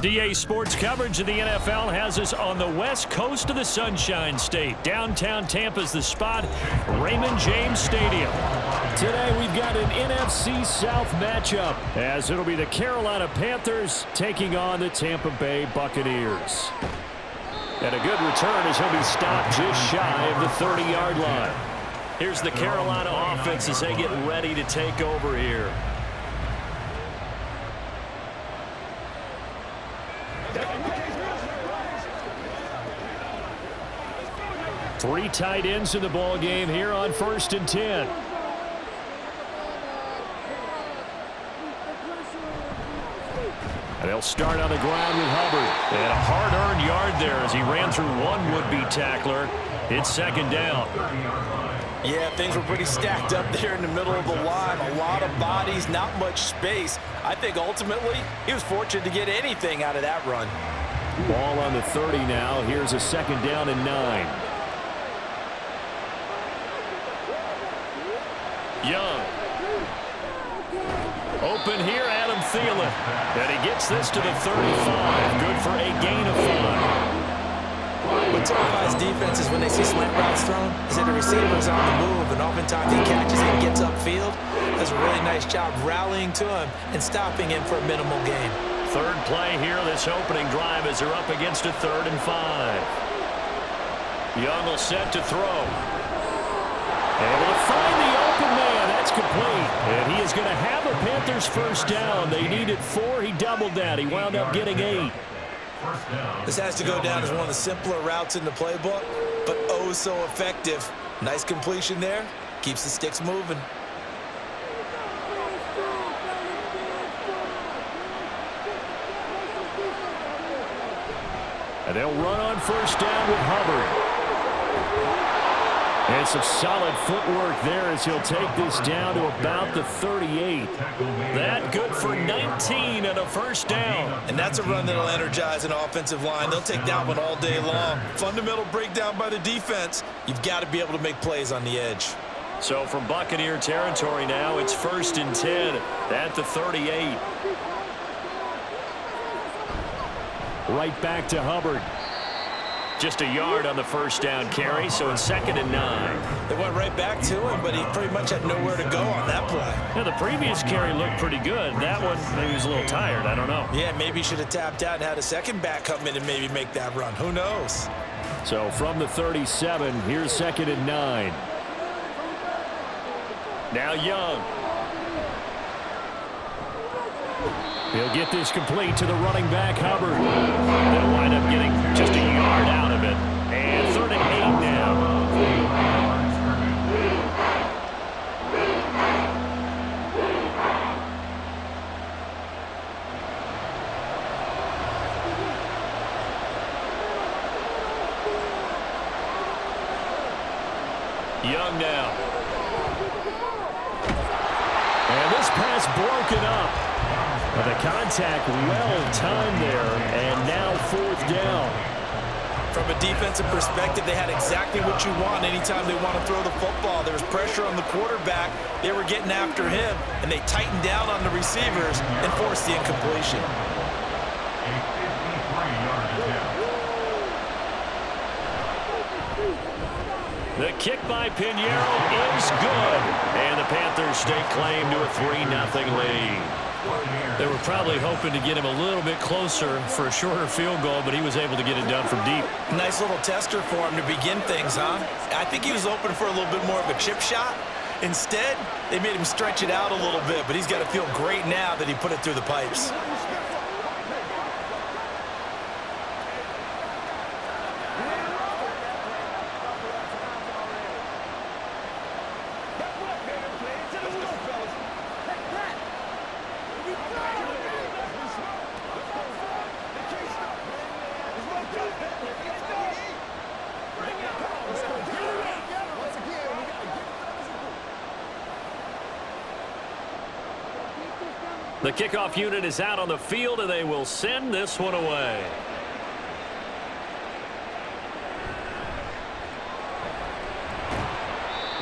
DA Sports coverage of the NFL has us on the west coast of the Sunshine State. Downtown Tampa's the spot, Raymond James Stadium. Today we've got an NFC South matchup, as it'll be the Carolina Panthers taking on the Tampa Bay Buccaneers. And a good return as he'll be stopped just shy of the 30-yard line. Here's the Carolina offense as they get ready to take over here. Three tight ends in the ball game here on 1st and 10. And they'll start on the ground with Hubbard. And a hard-earned yard there as he ran through one would-be tackler. It's 2nd down. Yeah, things were pretty stacked up there in the middle of the line. A lot of bodies, not much space. I think ultimately he was fortunate to get anything out of that run. Ball on the 30 now. Here's a 2nd down and 9. Young. Open here, Adam Thielen. And he gets this to the 35. Good for a gain of 5. What terrifies defenses when they see slant routes thrown is that the receiver's on the move, and oftentimes he catches it and gets upfield. Does a really nice job rallying to him and stopping him for a minimal gain. Third play here, this opening drive as they're up against a 3rd and 5. Young will set to throw. Able to find the open man. That's complete. And he is going to have a Panthers first down. They needed 4. He doubled that. He wound up getting 8. This has to go down as one of the simpler routes in the playbook, but oh so effective. Nice completion there. Keeps the sticks moving. And they'll run on 1st down with Hubbard. And some solid footwork there as he'll take this down to about the 38. That good for 19 and a 1st down. And that's a run that'll energize an offensive line. They'll take that one all day long. Fundamental breakdown by the defense. You've got to be able to make plays on the edge. So from Buccaneer territory now, it's 1st and 10 at the 38. Right back to Hubbard. Just a yard on the 1st down carry, so it's 2nd and 9. They went right back to him, but he pretty much had nowhere to go on that play. Yeah, the previous carry looked pretty good. That one, maybe he was a little tired. I don't know. Yeah, maybe he should have tapped out and had a second back come in and maybe make that run. Who knows? So from the 37, here's 2nd and 9. Now Young. He'll get this complete to the running back, Hubbard. They'll wind up getting just a yard out of it. And 3rd and 8 now. Young now. And this pass broken up. But the contact well-timed there, and now 4th down. From a defensive perspective, they had exactly what you want anytime they want to throw the football. There was pressure on the quarterback. They were getting after him, and they tightened down on the receivers and forced the incompletion. The kick by Pinheiro is good, and the Panthers stake claim to a 3-0 lead. They were probably hoping to get him a little bit closer for a shorter field goal, but he was able to get it done from deep. Nice little tester for him to begin things, huh? I think he was open for a little bit more of a chip shot. Instead, they made him stretch it out a little bit, but he's got to feel great now that he put it through the pipes. The kickoff unit is out on the field, and they will send this one away.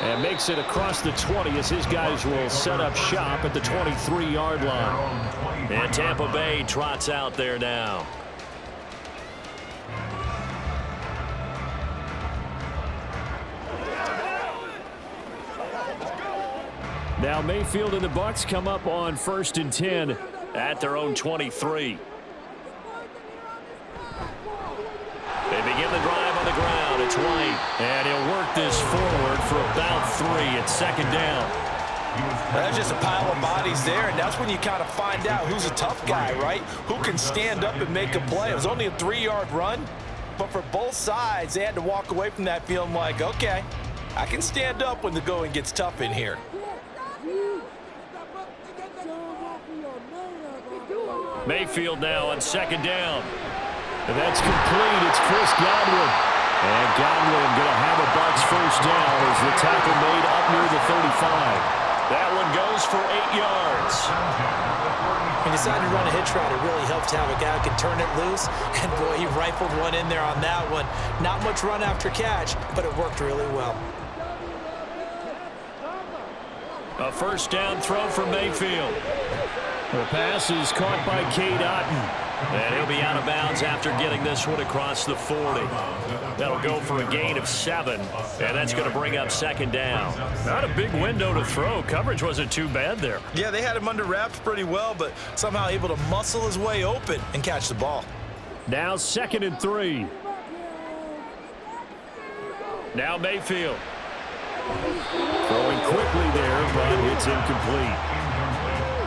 And makes it across the 20 as his guys will set up shop at the 23-yard line. And Tampa Bay trots out there now. Now Mayfield and the Bucs come up on 1st and 10 at their own 23. They begin the drive on the ground. It's White. And he'll work this forward for about 3 at 2nd down. That's just a pile of bodies there, and that's when you kind of find out who's a tough guy, right? Who can stand up and make a play. It was only a 3-yard run, but for both sides, they had to walk away from that feeling like, okay, I can stand up when the going gets tough in here. Mayfield now on 2nd down. And that's complete. It's Chris Godwin. And Godwin going to have a Bucs 1st down as the tackle made up near the 35. That one goes for 8 yards. He decided to run a hitch route. It really helps to have a guy who can turn it loose. And, boy, he rifled one in there on that one. Not much run after catch, but it worked really well. A 1st down throw for Mayfield. The pass is caught by Cade Otton. And he'll be out of bounds after getting this one across the 40. That'll go for a gain of 7. And that's going to bring up 2nd down. Not a big window to throw. Coverage wasn't too bad there. Yeah, they had him under wraps pretty well, but somehow able to muscle his way open and catch the ball. Now 2nd and 3. Now Mayfield. Throwing quickly there, but it's incomplete.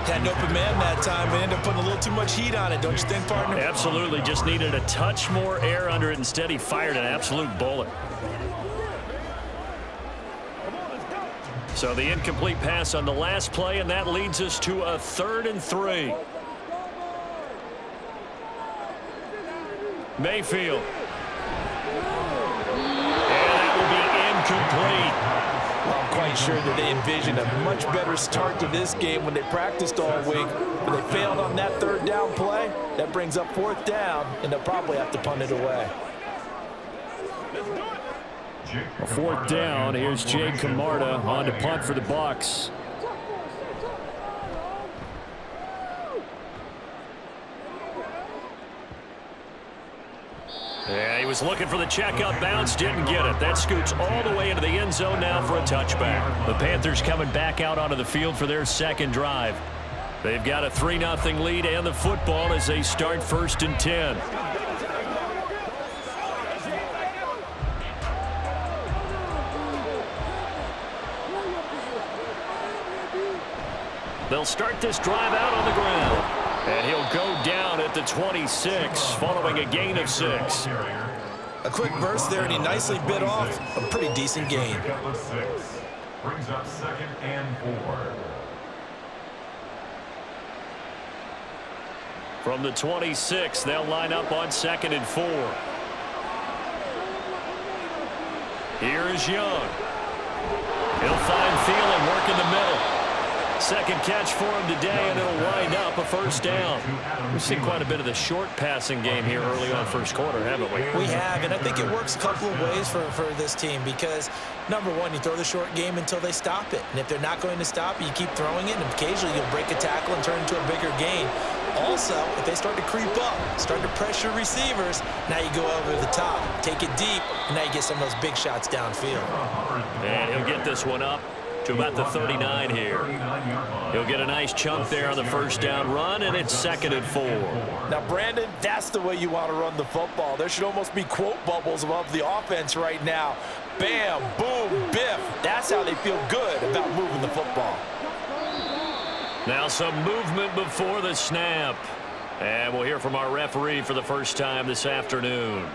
Had an open man that time and ended up putting a little too much heat on it, don't you think, partner? Absolutely. Just needed a touch more air under it. Instead, he fired an absolute bullet. So the incomplete pass on the last play, and that leads us to a 3rd and 3. Mayfield. And that will be incomplete. I'm quite sure that they envisioned a much better start to this game when they practiced all week, but they failed on that 3rd down play. That brings up 4th down, and they'll probably have to punt it away. A 4th down. Here's Jay Camarda on to punt for the Bucs. Yeah, he was looking for the checkup bounce, didn't get it. That scoots all the way into the end zone now for a touchback. The Panthers coming back out onto the field for their 2nd drive. They've got a 3-0 lead and the football as they start 1st and 10. They'll start this drive out on the ground. And he'll go down at the 26 following a gain of 6. A quick burst there, and he nicely bit off a pretty decent gain. Brings up 2nd and 4. From the 26, they'll line up on 2nd and 4. Here is Young. He'll find Thielen, work in the middle. 2nd catch for him today, and it'll wind up a 1st down. We've seen quite a bit of the short passing game here early on 1st quarter, haven't we? We have, and I think it works a couple of ways for this team because, number one, you throw the short game until they stop it. And if they're not going to stop it, you keep throwing it, and occasionally you'll break a tackle and turn it into a bigger gain. Also, if they start to creep up, start to pressure receivers, now you go over the top, take it deep, and now you get some of those big shots downfield. And he'll get this one up to about the 39 here. He'll get a nice chunk there on the 1st down run, and it's 2nd and 4. Now, Brandon, that's the way you want to run the football. There should almost be quote bubbles above the offense right now. Bam, boom, biff. That's how they feel good about moving the football. Now some movement before the snap. And we'll hear from our referee for the first time this afternoon.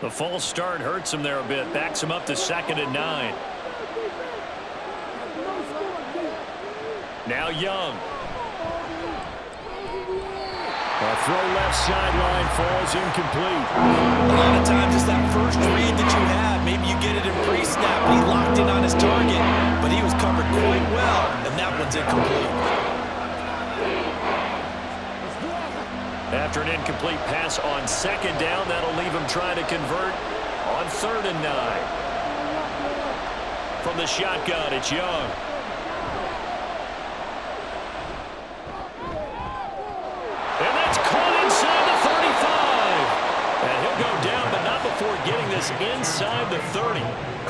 The false start hurts him there a bit. Backs him up to 2nd and 9. Now Young. A throw left sideline falls incomplete. A lot of times it's that first read that you have. Maybe you get it in pre-snap and he locked in on his target, but he was covered quite well, and that one's incomplete. After an incomplete pass on second down, that'll leave him trying to convert on 3rd and 9. From the shotgun, it's Young. And that's caught inside the 35. And he'll go down, but not before getting this inside the 30.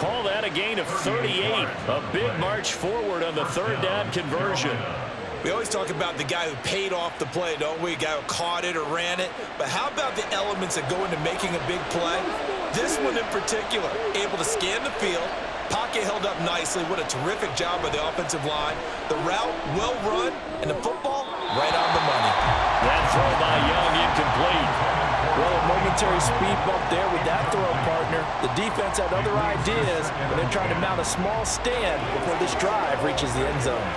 Call that a gain of 38. A big march forward on the 3rd down conversion. We always talk about the guy who paid off the play, don't we? A guy who caught it or ran it. But how about the elements that go into making a big play? This one in particular, able to scan the field. Pocket held up nicely. What a terrific job by the offensive line. The route, well run, and the football, right on the money. That throw by Young incomplete. Well, a momentary speed bump there with that throw, partner. The defense had other ideas, but they're trying to mount a small stand before this drive reaches the end zone.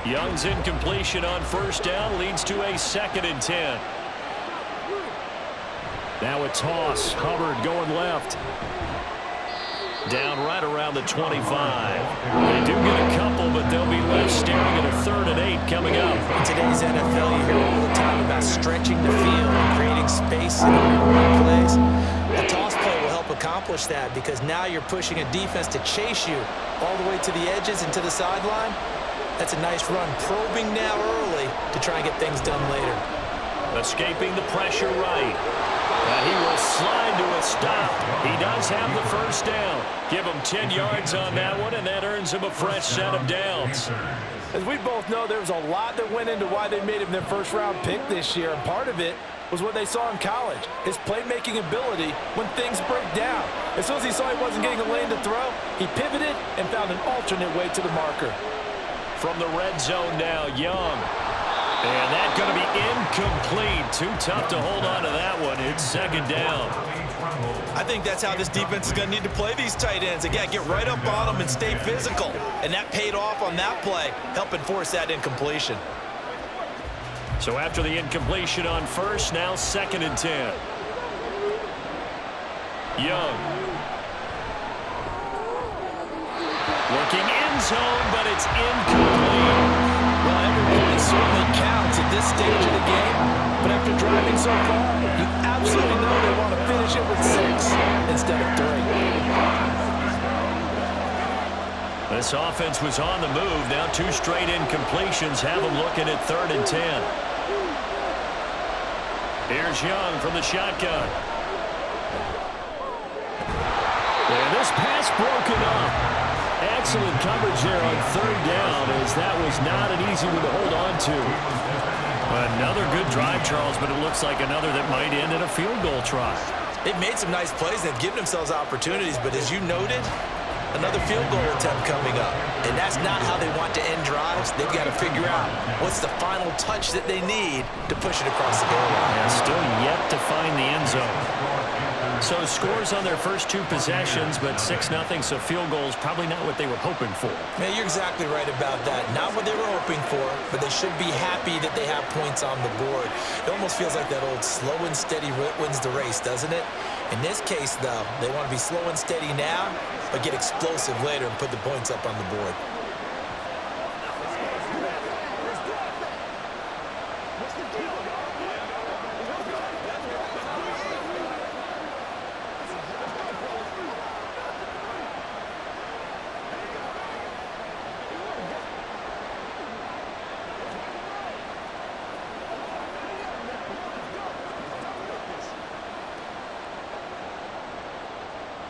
Young's incompletion on 1st down leads to a 2nd and 10. Now a toss. Hubbard going left. Down right around the 25. They do get a couple, but they'll be left staring at a 3rd and 8 coming up. In today's NFL, you hear all the time about stretching the field and creating space in run plays. A toss play will help accomplish that because now you're pushing a defense to chase you all the way to the edges and to the sideline. That's a nice run, probing now early to try and get things done later. Escaping the pressure right. And he will slide to a stop. He does have the 1st down. Give him 10 yards on that one, and that earns him a fresh set of downs. As we both know, there was a lot that went into why they made him their 1st-round pick this year, and part of it was what they saw in college, his playmaking ability when things break down. As soon as he saw he wasn't getting a lane to throw, he pivoted and found an alternate way to the marker. From the red zone now, Young. And that's going to be incomplete. Too tough to hold on to that one. It's 2nd down. I think that's how this defense is going to need to play these tight ends. Again, get right up on them and stay physical. And that paid off on that play, helping force that incompletion. So after the incompletion on 1st, now 2nd and 10. Young. Looking end zone, but it's incomplete. Well, every point certainly counts at this stage of the game, but after driving so far, you absolutely know they want to finish it with 6 instead of 3. This offense was on the move. Now 2 straight incompletions have them looking at 3rd and 10. Here's Young from the shotgun. And this pass broken up. Excellent coverage there on 3rd down, as that was not an easy one to hold on to. Another good drive, Charles, but it looks like another that might end in a field goal try. They've made some nice plays. They've given themselves opportunities, but as you noted, another field goal attempt coming up. And that's not how they want to end drives. They've got to figure out what's the final touch that they need to push it across the goal line. And still yet to find the end zone. So scores on their first 2 possessions, but 6-0, so field goals probably not what they were hoping for. Man, you're exactly right about that. Not what they were hoping for, but they should be happy that they have points on the board. It almost feels like that old slow and steady wins the race, doesn't it? In this case, though, they want to be slow and steady now, but get explosive later and put the points up on the board.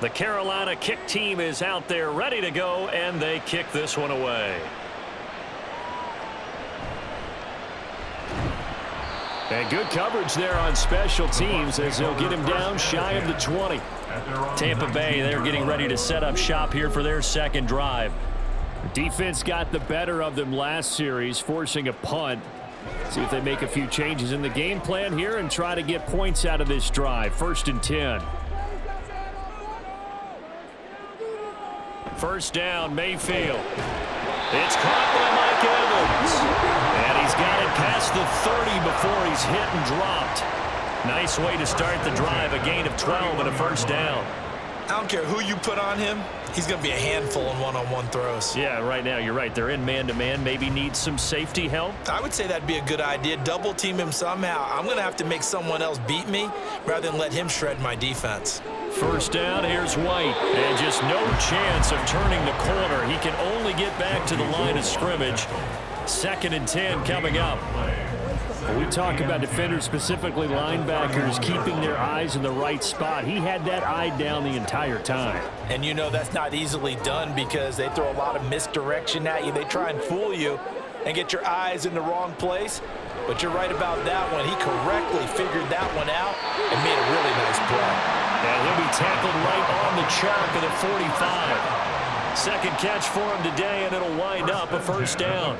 The Carolina kick team is out there ready to go, and they kick this one away. And good coverage there on special teams as they'll get him down shy of the 20. Tampa Bay, they're getting ready to set up shop here for their 2nd drive. The defense got the better of them last series, forcing a punt. See if they make a few changes in the game plan here and try to get points out of this drive. 1st and 10. 1st down, Mayfield. It's caught by Mike Evans. And he's got it past the 30 before he's hit and dropped. Nice way to start the drive, a gain of 12 and a 1st down. I don't care who you put on him, he's going to be a handful in one-on-one throws. Yeah, right now, you're right. They're in man-to-man. Maybe need some safety help. I would say that'd be a good idea. Double team him somehow. I'm going to have to make someone else beat me rather than let him shred my defense. First down, here's White. And just no chance of turning the corner. He can only get back to the line of scrimmage. 2nd and 10 coming up. We talk about defenders, specifically linebackers, keeping their eyes in the right spot. He had that eye down the entire time. And you know that's not easily done because they throw a lot of misdirection at you. They try and fool you and get your eyes in the wrong place. But you're right about that one. He correctly figured that one out and made a really nice play. And he'll be tackled right on the chalk at the 45. Second catch for him today, and it'll wind up a first down.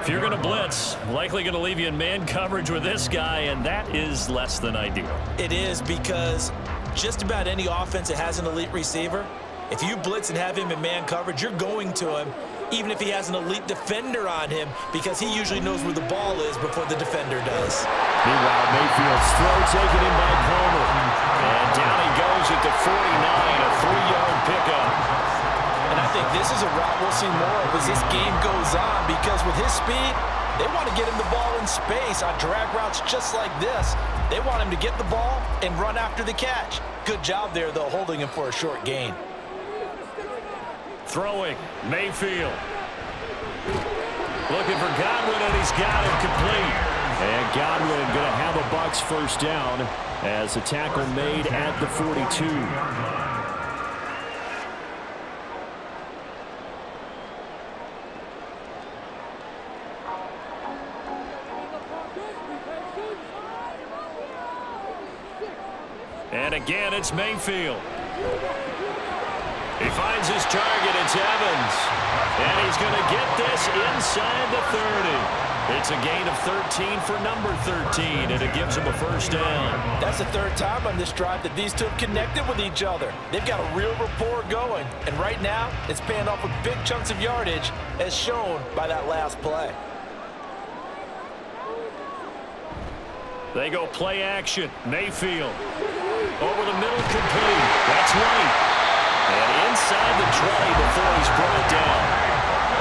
If you're going to blitz, likely going to leave you in man coverage with this guy, and that is less than ideal. It is, because just about any offense that has an elite receiver, if you blitz and have him in man coverage, you're going to him, even if he has an elite defender on him, because he usually knows where the ball is before the defender does. Meanwhile, Mayfield's throw taken in by Palmer. And down he goes at the 49, a 3-yard pickup. And I think this is a route we'll see more of as this game goes on, because with his speed, they want to get him the ball in space on drag routes just like this. They want him to get the ball and run after the catch. Good job there, though, holding him for a short gain. Throwing, Mayfield. Looking for Godwin, and he's got him complete. And Godwin going to have a Bucs first down as a tackle made at the 42. And again, it's Mayfield. He finds his target. It's Evans. And he's going to get this inside the 30. It's a gain of 13 for number 13, and it gives him a first down. That's the third time on this drive that these two have connected with each other. They've got a real rapport going. And right now, it's paying off with big chunks of yardage, as shown by that last play. They go play action. Mayfield. Over the middle, complete. That's White. And inside the 20 before he's brought down.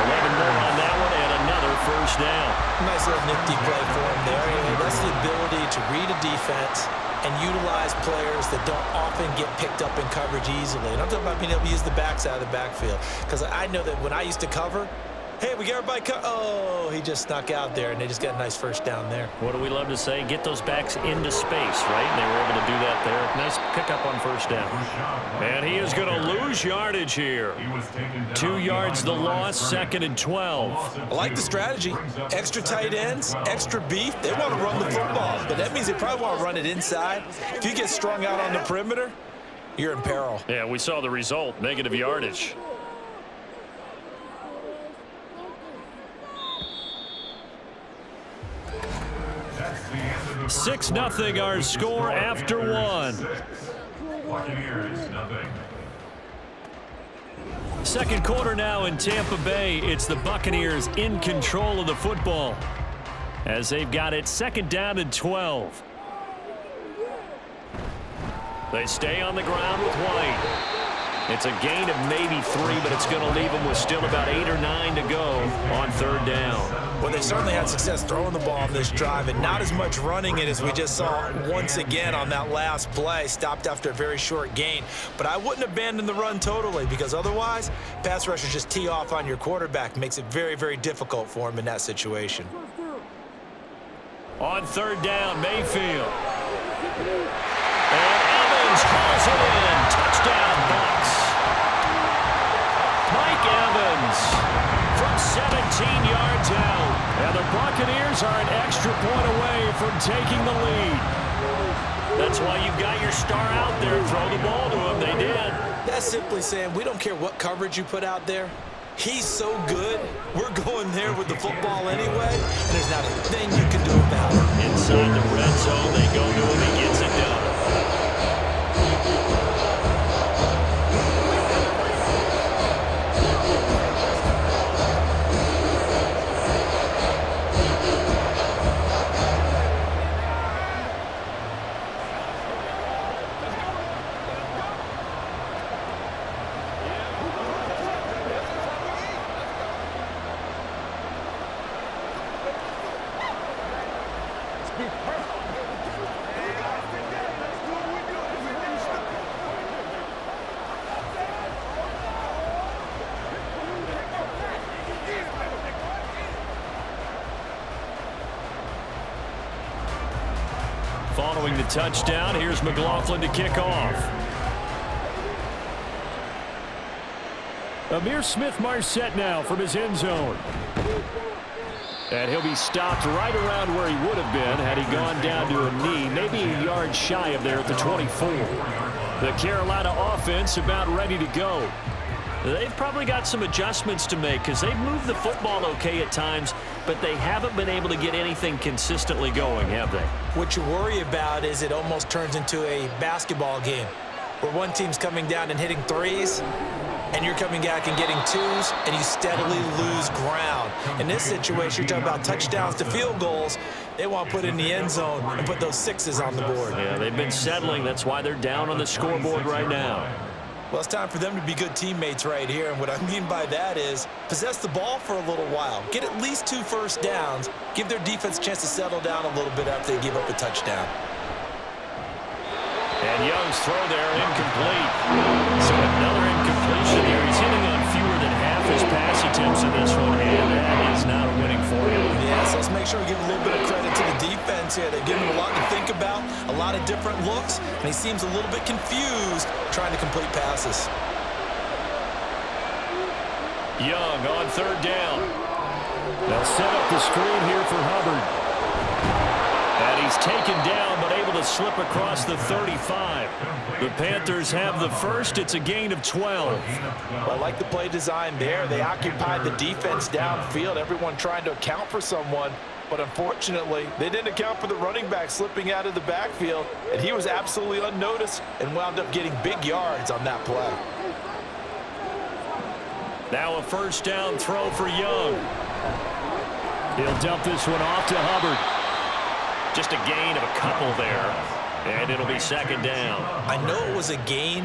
11 more on that one, and another first down. Nice little nifty play for him there. That's the ability to read a defense and utilize players that don't often get picked up in coverage easily. And I'm talking about being able to use the backs out of the backfield. Because I know that when I used to cover, hey, we got everybody oh, he just snuck out there, and they just got a nice first down there. What do we love to say? Get those backs into space, right? And they were able to do that there. Nice pickup on first down. And he is going to lose yardage here. 2 yards the loss, 2nd and 12. I like the strategy. Extra tight ends, extra beef. They want to run the football, but that means they probably want to run it inside. If you get strung out on the perimeter, you're in peril. Yeah, we saw the result, negative yardage. 6-0 our score after one. Second quarter now in Tampa Bay. It's the Buccaneers in control of the football as they've got it 2nd down and 12. They stay on the ground with White. It's a gain of maybe 3, but it's going to leave them with still about 8 or 9 to go on 3rd down. Well, they certainly had success throwing the ball on this drive, and not as much running it as we just saw once again on that last play. Stopped after a very short gain. But I wouldn't abandon the run totally, because otherwise, pass rushers just tee off on your quarterback. Makes it very, very difficult for him in that situation. On 3rd down, Mayfield. And Evans calls it in. Touchdown, Bucs. Mike Evans from 17 yards out. And the Buccaneers are an extra point away from taking the lead. That's why you've got your star out there. Throw the ball to him. They did. That's simply saying we don't care what coverage you put out there. He's so good, we're going there with the football anyway, and there's not a thing you can do about it. Inside the red zone, they go to him. He gets it done. Following the touchdown, here's McLaughlin to kick off. Amir Smith-Marset now from his end zone. And he'll be stopped right around where he would have been had he gone down to a knee, maybe a yard shy of there at the 24. The Carolina offense about ready to go. They've probably got some adjustments to make because they've moved the football okay at times, but they haven't been able to get anything consistently going, have they? What you worry about is it almost turns into a basketball game where one team's coming down and hitting threes, and you're coming back and getting twos, and you steadily lose ground. In this situation, you're talking about touchdowns to field goals. They want to put in the end zone and put those sixes on the board. Yeah, they've been settling. That's why they're down on the scoreboard right now. Well, it's time for them to be good teammates right here, and what I mean by that is possess the ball for a little while, get at least 2 first downs, give their defense a chance to settle down a little bit after they give up a touchdown. And Young's throw there, incomplete. So another incompletion there. He's hitting on fewer than half his pass attempts in this one, and that is not a winning formula. Yeah, so let's make sure we give a little bit of credit to the defense here. They've given him a lot to think about, a lot of different looks, and he seems a little bit confused trying to complete passes. Young on third down. They'll set up the screen here for Hubbard. And he's taken down, but able to slip across the 35. The Panthers have the first. It's a gain of 12. Well, I like the play design there. They occupied the defense downfield, everyone trying to account for someone. But unfortunately, they didn't account for the running back slipping out of the backfield, and he was absolutely unnoticed and wound up getting big yards on that play. Now a first down throw for Young. He'll dump this one off to Hubbard. Just a gain of a couple there, and it'll be second down. I know it was a gain,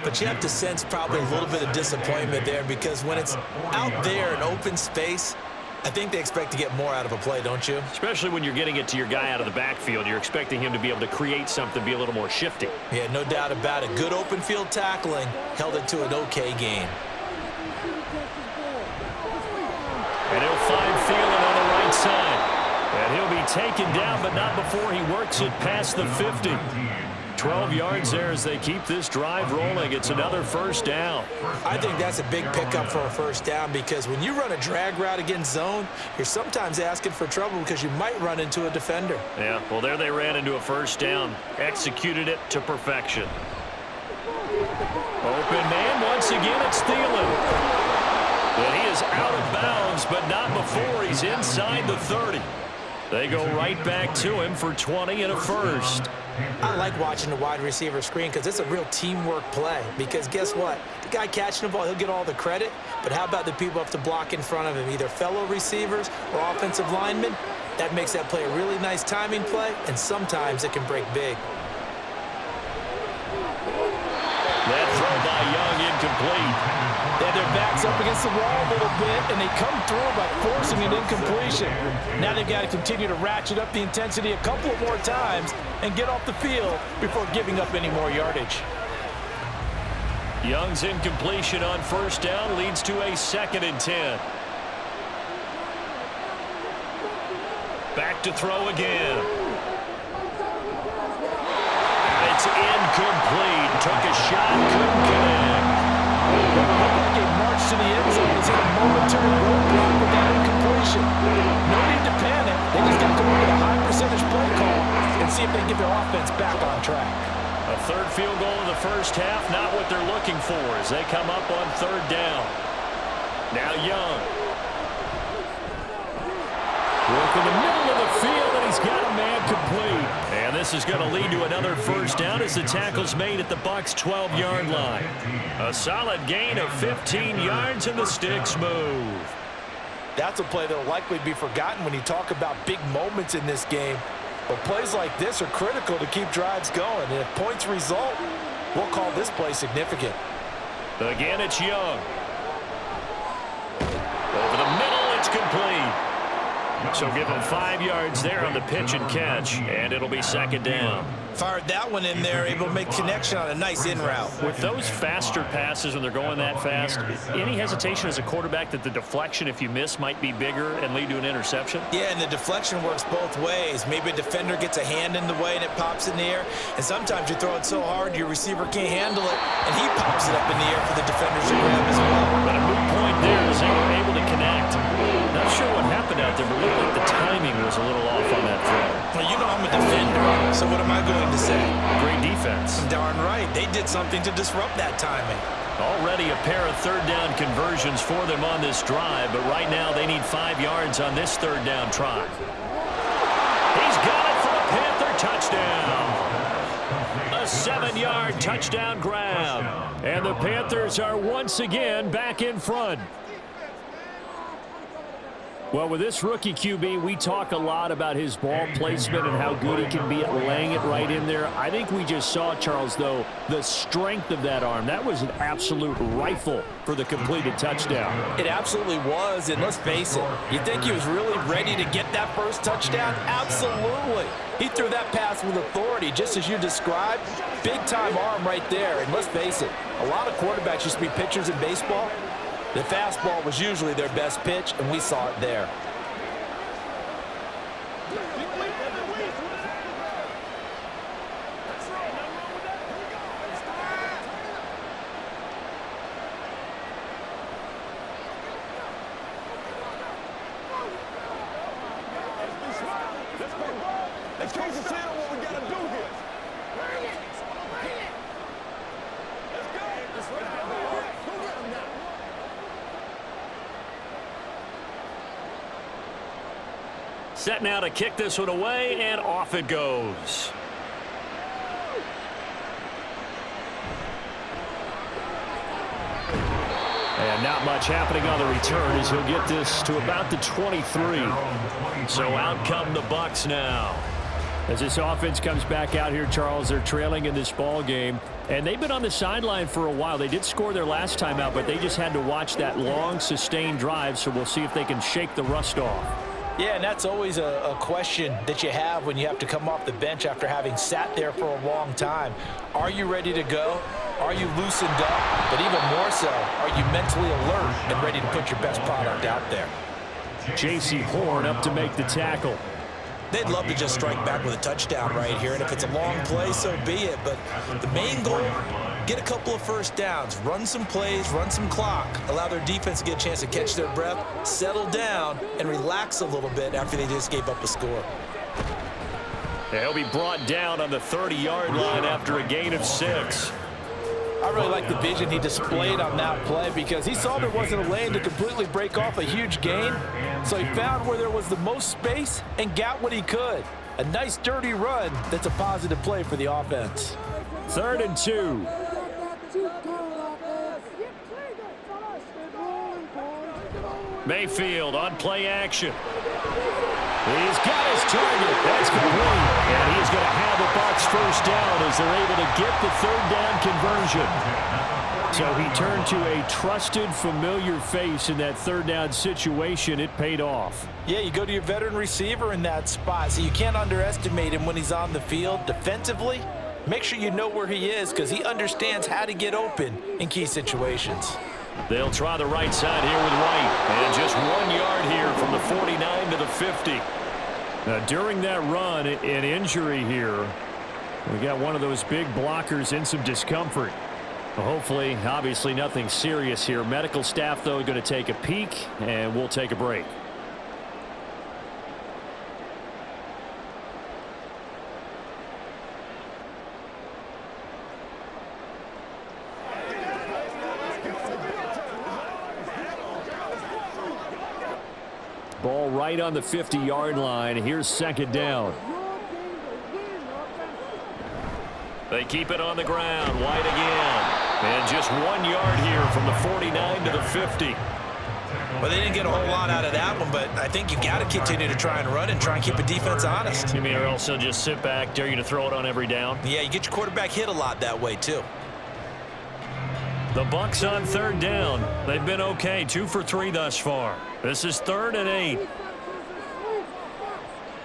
but you have to sense probably a little bit of disappointment there because when it's out there in open space, I think they expect to get more out of a play, don't you? Especially when you're getting it to your guy out of the backfield. You're expecting him to be able to create something, be a little more shifty. Yeah, no doubt about it. Good open field tackling held it to an okay gain. And he'll find Thielen on the right side. And he'll be taken down, but not before he works it past the 50. 12 yards there as they keep this drive rolling. It's another first down. I think that's a big pickup for a first down because when you run a drag route against zone, you're sometimes asking for trouble because you might run into a defender. Yeah, well, there they ran into a first down. Executed it to perfection. Open man, once again, it's Thielen. And he is out of bounds, but not before he's inside the 30. They go right back to him for 20 and a first. I like watching the wide receiver screen because it's a real teamwork play. Because guess what? The guy catching the ball, he'll get all the credit. But how about the people up to block in front of him, either fellow receivers or offensive linemen? That makes that play a really nice timing play, and sometimes it can break big. That throw by Young incomplete. They had their backs up against the wall a little bit, and they come through by forcing an incompletion. Now they've got to continue to ratchet up the intensity a couple of more times and get off the field before giving up any more yardage. Young's incompletion on first down leads to a 2nd and 10. Back to throw again. It's incomplete. Took a shot, couldn't connect. They marched to the end zone. It's in a momentary roadblock with that incompletion. No need to panic. They just got to work with a high percentage play call and see if they can get their offense back on track. A third field goal in the first half, not what they're looking for as they come up on third down. Now Young. Work in the middle of the field, and he's got a man complete. And this is going to lead to another first down as the tackle's made at the Bucs' 12-yard line. A solid gain of 15 yards, and the sticks move. That's a play that will likely be forgotten when you talk about big moments in this game. But plays like this are critical to keep drives going. And if points result, we'll call this play significant. Again, it's Young. Over the middle, it's complete. So give him 5 yards there on the pitch and catch, and it'll be second down. Fired that one in there, able to make connection on a nice in route. With those faster passes when they're going that fast, any hesitation as a quarterback that the deflection, if you miss, might be bigger and lead to an interception? Yeah, and the deflection works both ways. Maybe a defender gets a hand in the way and it pops in the air, and sometimes you throw it so hard your receiver can't handle it, and he pops it up in the air for the defenders to grab as well. But a moot point there as they were able to connect. Not sure what happened out there, but looked like the timing was a little off on that throw. Well, you know I'm a defender, so what am I going to say? Great defense. Darn right. They did something to disrupt that timing. Already a pair of third down conversions for them on this drive, but right now they need 5 yards on this third down try. He's got it for a Panther touchdown. A 7-yard touchdown grab. And the Panthers are once again back in front. Well, with this rookie QB, we talk a lot about his ball placement and how good he can be at laying it right in there. I think we just saw, Charles, though, the strength of that arm. That was an absolute rifle for the completed touchdown. It absolutely was, and let's face it, you think he was really ready to get that first touchdown? Absolutely. He threw that pass with authority, just as you described. Big-time arm right there, and let's face it, a lot of quarterbacks used to be pitchers in baseball. The fastball was usually their best pitch, and we saw it there. Let's go see what we got to do here. Bring it. Bring it. Let's go. Let's go. Go get him now. Set now to kick this one away, and off it goes. And not much happening on the return as he'll get this to about the 23. So out come the Bucs now. As this offense comes back out here, Charles, they're trailing in this ball game. And they've been on the sideline for a while. They did score their last time out, but they just had to watch that long, sustained drive. So we'll see if they can shake the rust off. Yeah, and that's always a question that you have when you have to come off the bench after having sat there for a long time. Are you ready to go? Are you loosened up? But even more so, are you mentally alert and ready to put your best product out there? J.C. Horn up to make the tackle. They'd love to just strike back with a touchdown right here, and if it's a long play, so be it. But the main goal, get a couple of first downs, run some plays, run some clock, allow their defense to get a chance to catch their breath, settle down, and relax a little bit after they just gave up a score. He'll be brought down on the 30-yard line after a gain of 6. I really like the vision he displayed on that play because he saw there wasn't a lane to completely break off a huge gain. So he found where there was the most space and got what he could. A nice dirty run that's a positive play for the offense. 3rd and 2. Mayfield on play action. He's got his target. That's complete. And he's going to have the Bucs first down as they're able to get the 3rd down conversion. So he turned to a trusted, familiar face in that 3rd down situation. It paid off. Yeah, you go to your veteran receiver in that spot, so you can't underestimate him when he's on the field. Defensively, make sure you know where he is because he understands how to get open in key situations. They'll try the right side here with White. And just 1 yard here from the 49 to the 50. Now, during that run, an injury here. We got one of those big blockers in some discomfort. Well, hopefully, obviously, nothing serious here. Medical staff, though, going to take a peek, and we'll take a break. Ball right on the 50-yard line. Here's 2nd down. They keep it on the ground. White again. And just 1 yard here from the 49 to the 50. Well, they didn't get a whole lot out of that one, but I think you got to continue to try and run and try and keep the defense honest. You mean or else they'll just sit back, dare you to throw it on every down? Yeah, you get your quarterback hit a lot that way, too. The Bucs on 3rd down. They've been okay, 2 for 3 thus far. This is 3rd and 8.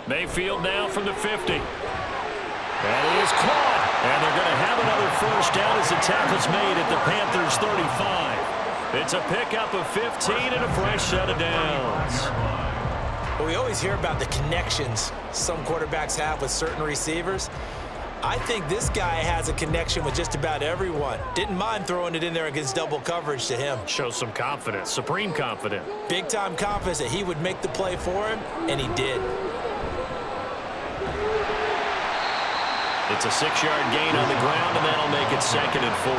Mayfield now from the 50. That is caught. And they're going to have another first down as the tackle's made at the Panthers' 35. It's a pickup of 15 and a fresh set of downs. Well, we always hear about the connections some quarterbacks have with certain receivers. I think this guy has a connection with just about everyone. Didn't mind throwing it in there against double coverage to him. Shows some confidence, supreme confidence. Big-time confidence that he would make the play for him, and he did. It's a 6-yard gain on the ground, and that'll make it 2nd and 4.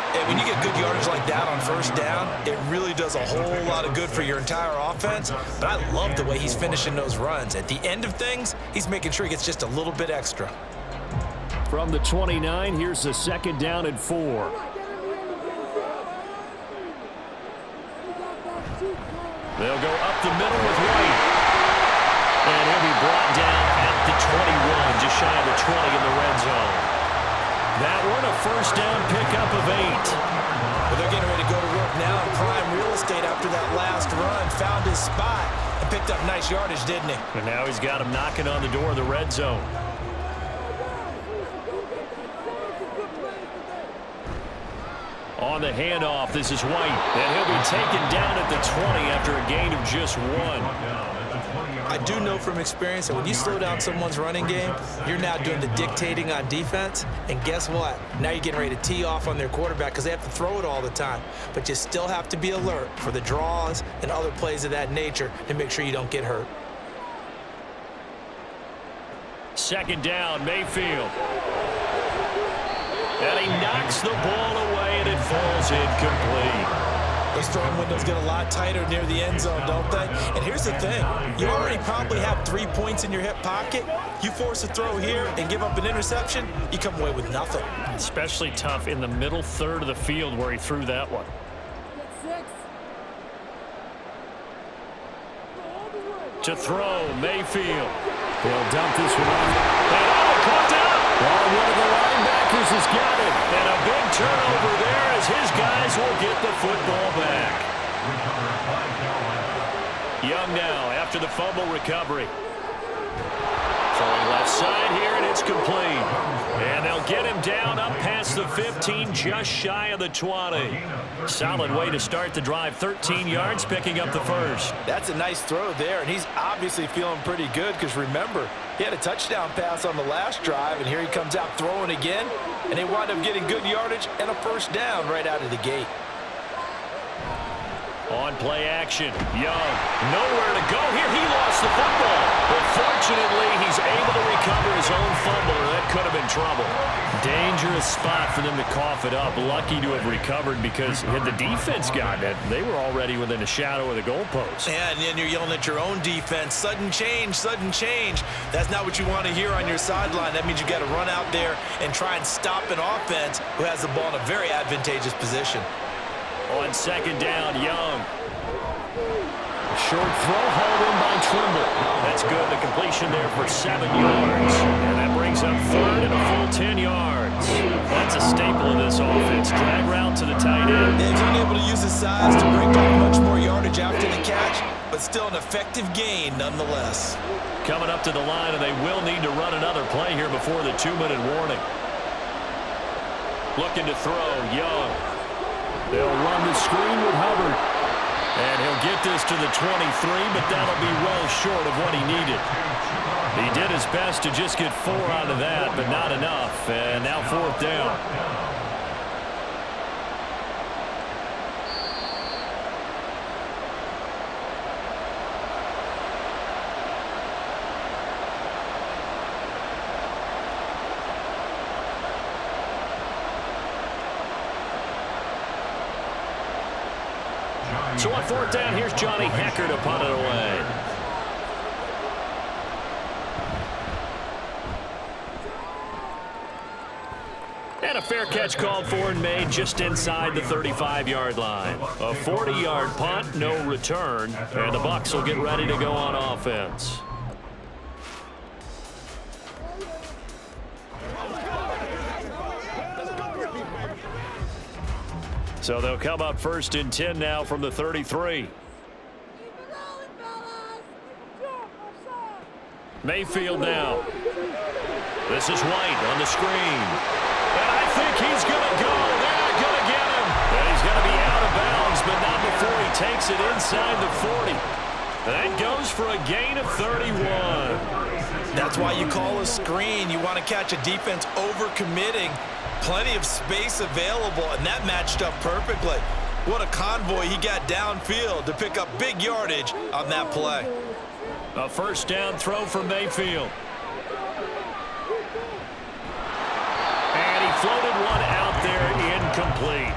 And when you get good yardage like that on first down, it really does a whole lot of good for your entire offense. But I love the way he's finishing those runs. At the end of things, he's making sure he gets just a little bit extra. From the 29, here's the 2nd down and 4. They'll go up the middle with White. And he'll be brought down at the 21, just shy of the 20 in the red zone. That one a first down pickup of 8. Well, they're getting ready to go to work now in prime real estate after that last run. Found his spot and picked up nice yardage, didn't he? And now he's got him knocking on the door of the red zone. On the handoff, this is White. And he'll be taken down at the 20 after a gain of just 1. I do know from experience that when you slow down someone's running game, you're now doing the dictating on defense. And guess what? Now you're getting ready to tee off on their quarterback because they have to throw it all the time. But you still have to be alert for the draws and other plays of that nature to make sure you don't get hurt. 2nd down, Mayfield. And he knocks the ball away, and it falls incomplete. Those throwing windows get a lot tighter near the end zone, don't they? And here's the thing. You already probably have 3 points in your hip pocket. You force a throw here and give up an interception, you come away with nothing. Especially tough in the middle third of the field where he threw that one. To throw, Mayfield. He'll dump this one off. And caught out. One of the linebackers has got it. And a big turnover there as his guys will get the football back. Young now after the fumble recovery. Throwing left side here, and it's complete. And they'll get him down up past the 15, just shy of the 20. Solid way to start the drive. 13 yards, picking up the first. That's a nice throw there, and he's obviously feeling pretty good because remember, he had a touchdown pass on the last drive, and here he comes out throwing again, and they wind up getting good yardage and a first down right out of the gate. On play action, Young, nowhere to go here. He lost the football, but fortunately, he's able to recover his own fumble, or that could have been trouble. Dangerous spot for them to cough it up. Lucky to have recovered because had the defense gotten it, they were already within a shadow of the goalpost. Yeah, and then you're yelling at your own defense. Sudden change, sudden change. That's not what you want to hear on your sideline. That means you got to run out there and try and stop an offense who has the ball in a very advantageous position. On 2nd down, Young. Short throw hauled in by Trimble. That's good. The completion there for 7 yards. And that brings up 3rd and a full 10 yards. That's a staple of this offense. Drag route to the tight end. He's unable to use his size to break up much more yardage after the catch, but still an effective gain nonetheless. Coming up to the line, and they will need to run another play here before the 2-minute warning. Looking to throw, Young. They'll run the screen with Hubbard. And he'll get this to the 23, but that'll be well short of what he needed. He did his best to just get 4 out of that, but not enough. And now 4th down. So on 4th down, here's Johnny Hecker to punt it away. And a fair catch called for and made just inside the 35-yard line. A 40-yard punt, no return, and the Bucs will get ready to go on offense. So they'll come up 1st and 10 now from the 33. Mayfield now. This is White on the screen. And I think he's going to go. They're not going to get him. And he's going to be out of bounds, but not before he takes it inside the 40. That goes for a gain of 31. That's why you call a screen. You want to catch a defense over-committing. Plenty of space available, and that matched up perfectly. What a convoy he got downfield to pick up big yardage on that play. A first down throw for Mayfield. And he floated one out there incomplete.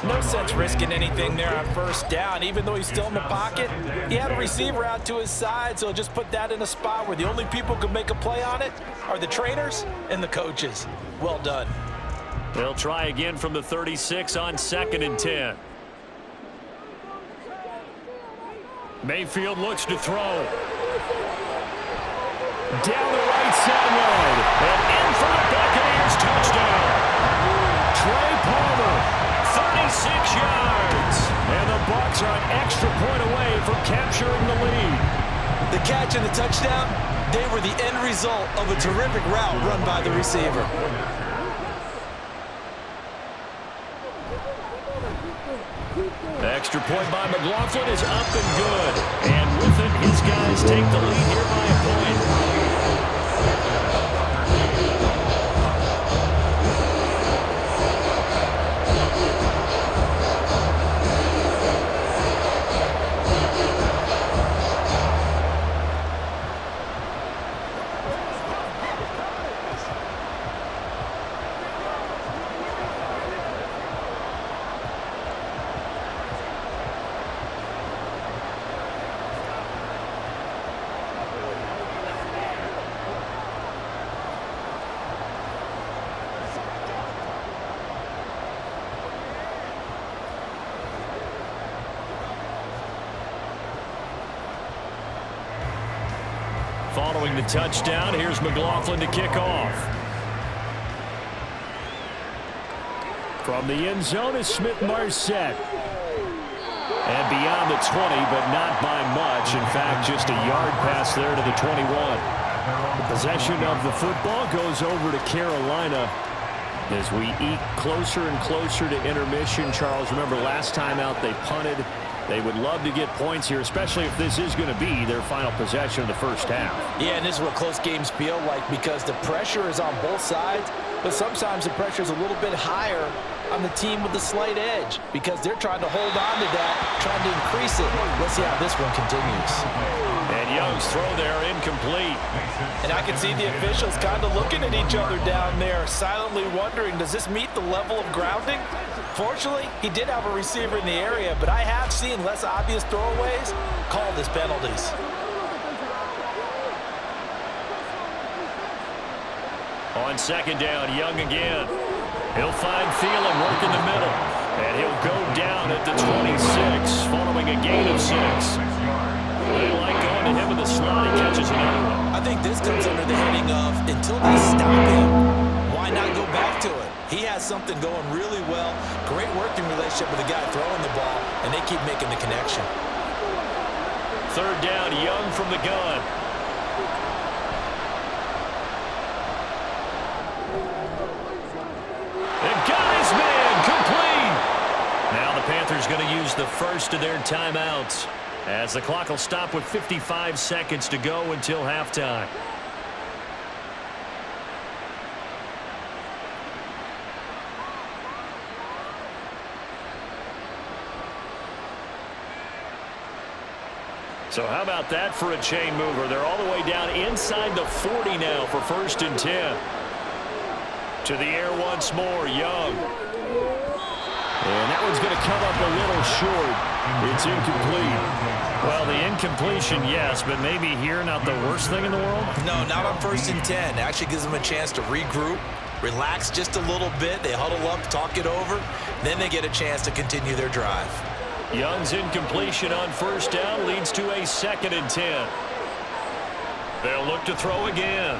No sense risking anything there on first down. Even though he's still in the pocket, he had a receiver out to his side, so just put that in a spot where the only people who can make a play on it are the trainers and the coaches. Well done. They'll try again from the 36 on 2nd and 10. Mayfield looks to throw. Down the right sideline. And in for the Buccaneers touchdown. Trey Palmer, 36 yards. And the Bucs are an extra point away from capturing the lead. The catch and the touchdown, they were the end result of a terrific route run by the receiver. Extra point by McLaughlin is up and good. And with it, his guys take the lead here by a point. Following the touchdown, here's McLaughlin to kick off. From the end zone is Smith-Marset. And beyond the 20, but not by much. In fact, just a yard pass there to the 21. The possession of the football goes over to Carolina as we eke closer and closer to intermission. Charles, remember last time out they punted. They would love to get points here, especially if this is going to be their final possession of the first half. Yeah, and this is what close games feel like because the pressure is on both sides, but sometimes the pressure is a little bit higher on the team with the slight edge because they're trying to hold on to that, trying to increase it. Let's see how this one continues. And Young's throw there incomplete. And I can see the officials kind of looking at each other down there, silently wondering, does this meet the level of grounding? Fortunately, he did have a receiver in the area, but I have seen less obvious throwaways called as penalties. On second down, Young again. He'll find Thielen work in the middle. And he'll go down at the 26, following a gain of 6. They like going to him in the slot. He catches another one. I think this comes under the heading of, until they stop him, why not go back to it? He has something going really well. Great working relationship with the guy throwing the ball, and they keep making the connection. Third down, Young from the gun. And got his man complete. Now the Panthers going to use the first of their timeouts as the clock will stop with 55 seconds to go until halftime. So how about that for a chain mover? They're all the way down inside the 40 now for 1st and 10. To the air once more, Young. And that one's going to come up a little short. It's incomplete. Well, the incompletion, yes, but maybe here not the worst thing in the world? No, not on 1st and 10. It actually gives them a chance to regroup, relax just a little bit. They huddle up, talk it over. Then they get a chance to continue their drive. Young's incompletion on 1st down leads to a 2nd and 10. They'll look to throw again.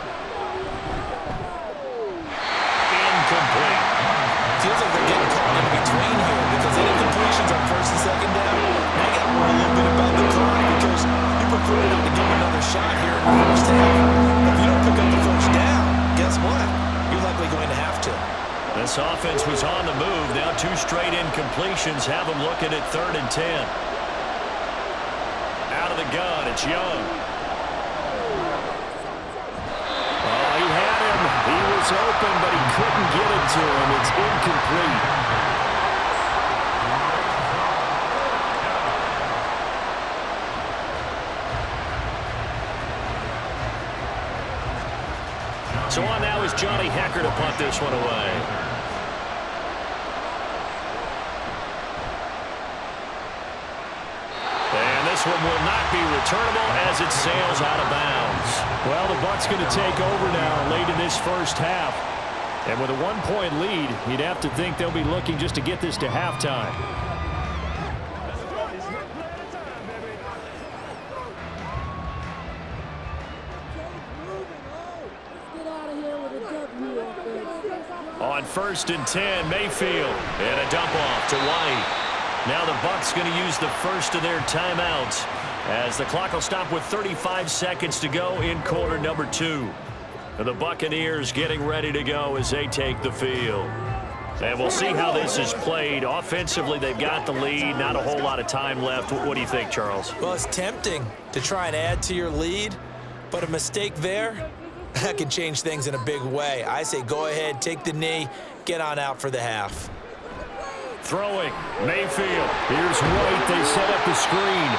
Incomplete. Feels like they're getting caught in between here because the incompletions on 1st and 2nd down. Now you got to worry a little bit about the clock because you prefer not to give them another shot here in the first half. If you don't pick up the first down, guess what? You're likely going to have to. This offense was on the move. Now 2 straight incompletions have them looking at 3rd and 10. Out of the gun, it's Young. Oh, he had him. He was open, but he couldn't get it to him. It's incomplete. So on now is Johnny Hecker to punt this one away. And this one will not be returnable as it sails out of bounds. Well, the Bucs going to take over now late in this first half. And with a 1-point lead, you'd have to think they'll be looking just to get this to halftime. On 1st and 10, Mayfield. And a dump off to White. Now the Bucs going to use the first of their timeouts as the clock will stop with 35 seconds to go in quarter number 2. The Buccaneers getting ready to go as they take the field. And we'll see how this is played. Offensively, they've got the lead. Not a whole lot of time left. What do you think, Charles? Well, it's tempting to try and add to your lead, but a mistake there, that can change things in a big way. I say go ahead, take the knee, get on out for the half. Throwing, Mayfield. Here's White. They set up the screen.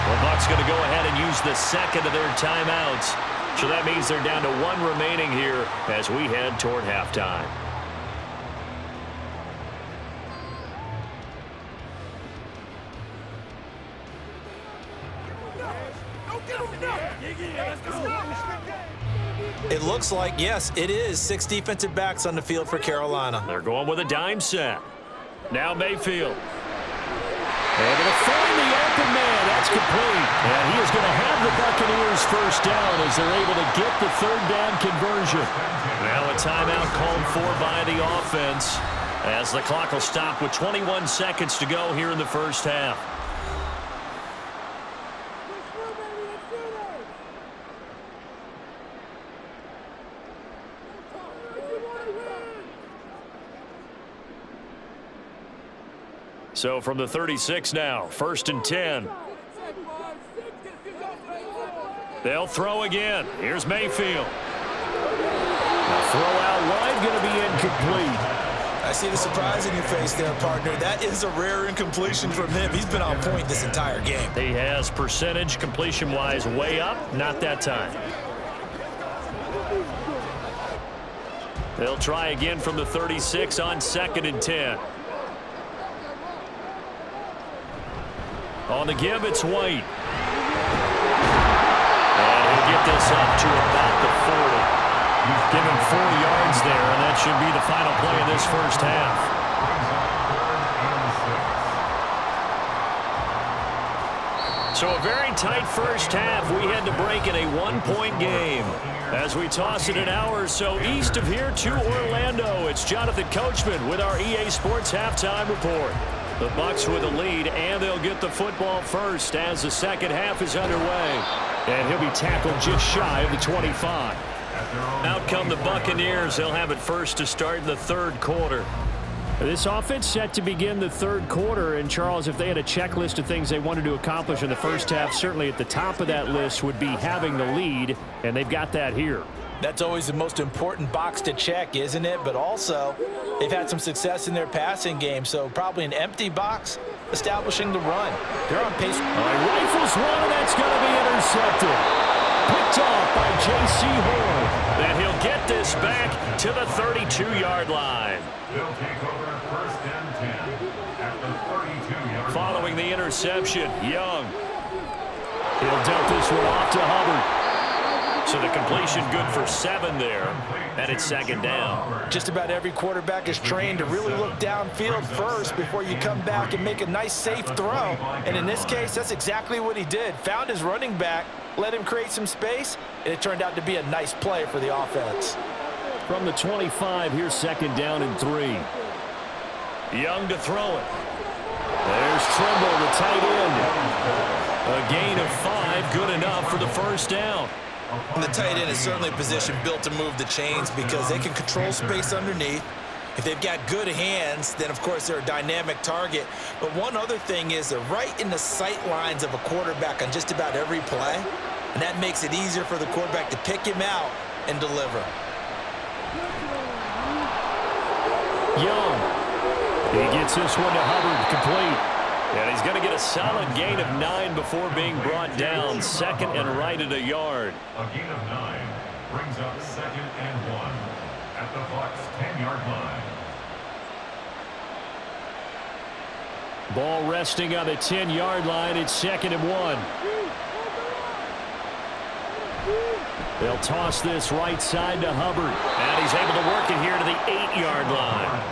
The Bucs going to go ahead and use the second of their timeouts. So that means they're down to 1 remaining here as we head toward halftime. It looks like, yes, it is 6 defensive backs on the field for Carolina. They're going with a dime set. Now Mayfield. Able to find the open man. That's complete. And he is going to have the Buccaneers first down as they're able to get the 3rd down conversion. Now a timeout called for by the offense as the clock will stop with 21 seconds to go here in the first half. So from the 36 now, 1st and 10. They'll throw again. Here's Mayfield. The throw out wide going to be incomplete. I see the surprise in your face there, partner. That is a rare incompletion from him. He's been on point this entire game. He has percentage completion-wise way up. Not that time. They'll try again from the 36 on 2nd and 10. On the give, it's White. And he'll get this up to about the 40. Give him 4 yards there, and that should be the final play of this first half. So a very tight first half. We had to break in a 1-point game. As we toss it an hour or so east of here to Orlando, it's Jonathan Coachman with our EA Sports Halftime Report. The Bucs with a lead, and they'll get the football first as the second half is underway. And he'll be tackled just shy of the 25. Out come the Buccaneers. They'll have it first to start in the 3rd quarter. This offense set to begin the 3rd quarter. And, Charles, if they had a checklist of things they wanted to accomplish in the first half, certainly at the top of that list would be having the lead, and they've got that here. That's always the most important box to check, isn't it? But also, they've had some success in their passing game, so probably an empty box establishing the run. They're on pace. Rifles one, and that's going to be intercepted. Picked off by J.C. Horn. And he'll get this back to the 32-yard line. They'll take over 1st and 10 at the 32-yard line. Following the interception, Young. He'll dump this one off to Hubbard. So the completion good for 7 there, and it's 2nd down. Just about every quarterback is trained to really look downfield first before you come back and make a nice, safe throw. And in this case, that's exactly what he did. Found his running back, let him create some space, and it turned out to be a nice play for the offense. From the 25, here's 2nd down and 3. Young to throw it. There's Trimble, the tight end. A gain of 5, good enough for the first down. And the tight end is certainly a position built to move the chains because they can control space underneath. If they've got good hands, then, of course, they're a dynamic target. But one other thing is they're right in the sight lines of a quarterback on just about every play, and that makes it easier for the quarterback to pick him out and deliver. Young. He gets this one to Hubbard, complete. And he's going to get a solid gain of 9 before being brought down. Second and right at a yard. A gain of 9 brings up 2nd and 1 at the Bucs 10-yard line. Ball resting on the 10-yard line. It's 2nd and 1. They'll toss this right side to Hubbard. And he's able to work it here to the 8-yard line.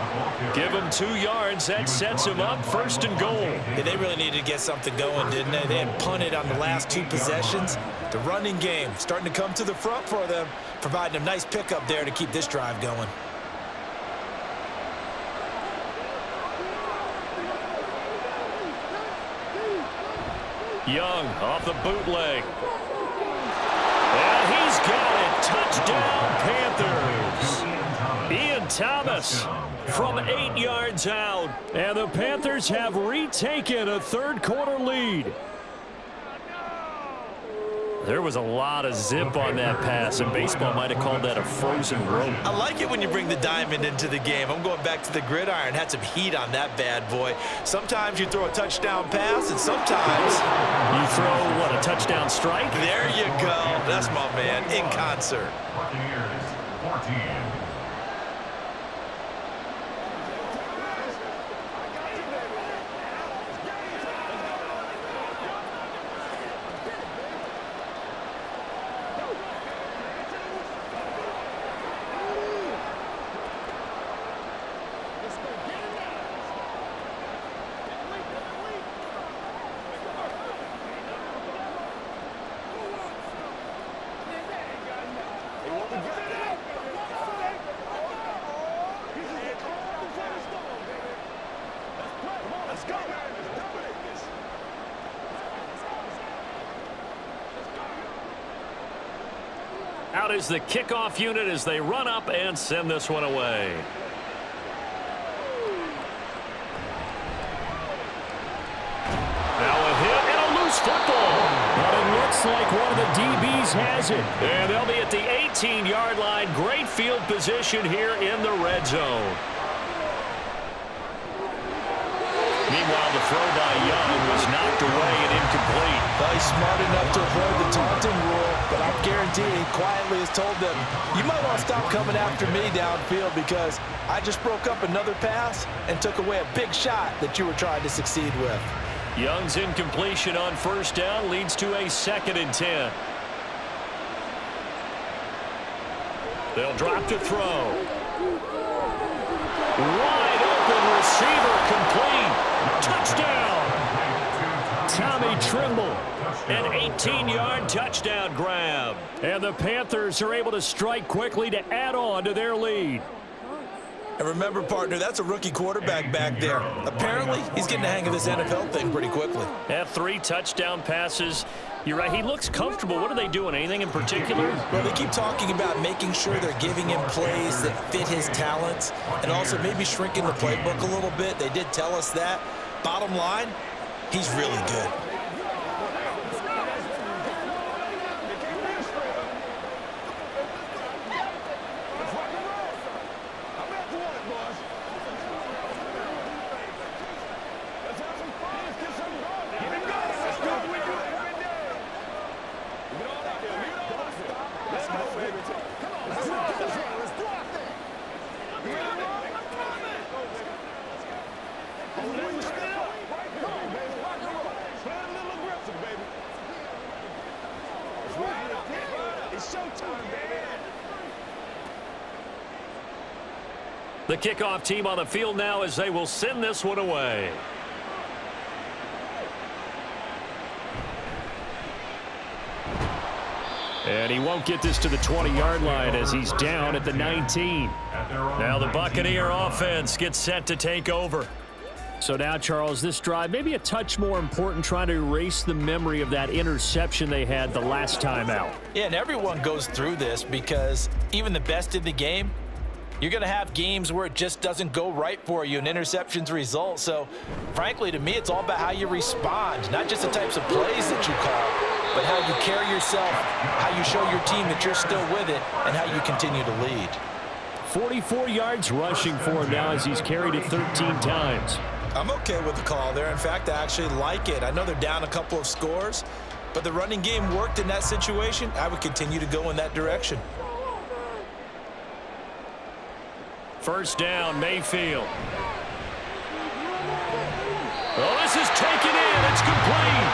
Give him 2 yards. That sets him up 1st and goal. Yeah, they really needed to get something going, didn't they? They had punted on the last 2 possessions. The running game starting to come to the front for them, providing a nice pickup there to keep this drive going. Young off the bootleg. And he's got it. Touchdown, Panthers. Ian Thomas from 8 yards out. And the Panthers have retaken a third-quarter lead. There was a lot of zip on that pass, and baseball might have called that a frozen rope. I like it when you bring the diamond into the game. I'm going back to the gridiron. Had some heat on that bad boy. Sometimes you throw a touchdown pass, and sometimes you throw, what, a touchdown strike? There you go. That's my man, in concert. Buccaneers 14. Out is the kickoff unit as they run up and send this one away. Now a hit and a loose football. But it looks like one of the DBs has it. And they'll be at the 18-yard line. Great field position here in the red zone. Meanwhile, the throw by Young was knocked away and incomplete. Well, he's smart enough to avoid the taunting rule, but I'm guaranteeing he quietly has told them, you might want to stop coming after me downfield because I just broke up another pass and took away a big shot that you were trying to succeed with. Young's incompletion on first down leads to a 2nd and 10. They'll drop to throw. Wide open receiver complete. Touchdown. Tommy Trimble. An 18-yard touchdown grab. And the Panthers are able to strike quickly to add on to their lead. And remember, partner, that's a rookie quarterback back there. Apparently, he's getting the hang of this NFL thing pretty quickly. At 3 touchdown passes. You're right, he looks comfortable. What are they doing? Anything in particular? Well, they keep talking about making sure they're giving him plays that fit his talents and also maybe shrinking the playbook a little bit. They did tell us that. Bottom line, he's really good. The kickoff team on the field now as they will send this one away. And he won't get this to the 20-yard line as he's down at the 19. Now the Buccaneer offense gets set to take over. So now, Charles, this drive maybe a touch more important, trying to erase the memory of that interception they had the last time out. Yeah, and everyone goes through this because even the best in the game, you're going to have games where it just doesn't go right for you and interceptions result. So, frankly, to me, it's all about how you respond, not just the types of plays that you call, but how you carry yourself, how you show your team that you're still with it, and how you continue to lead. 44 yards rushing for him now as he's carried it 13 times. I'm okay with the call there. In fact, I actually like it. I know they're down a couple of scores, but the running game worked in that situation. I would continue to go in that direction. First down, Mayfield. Oh, this is taken in. It's complete.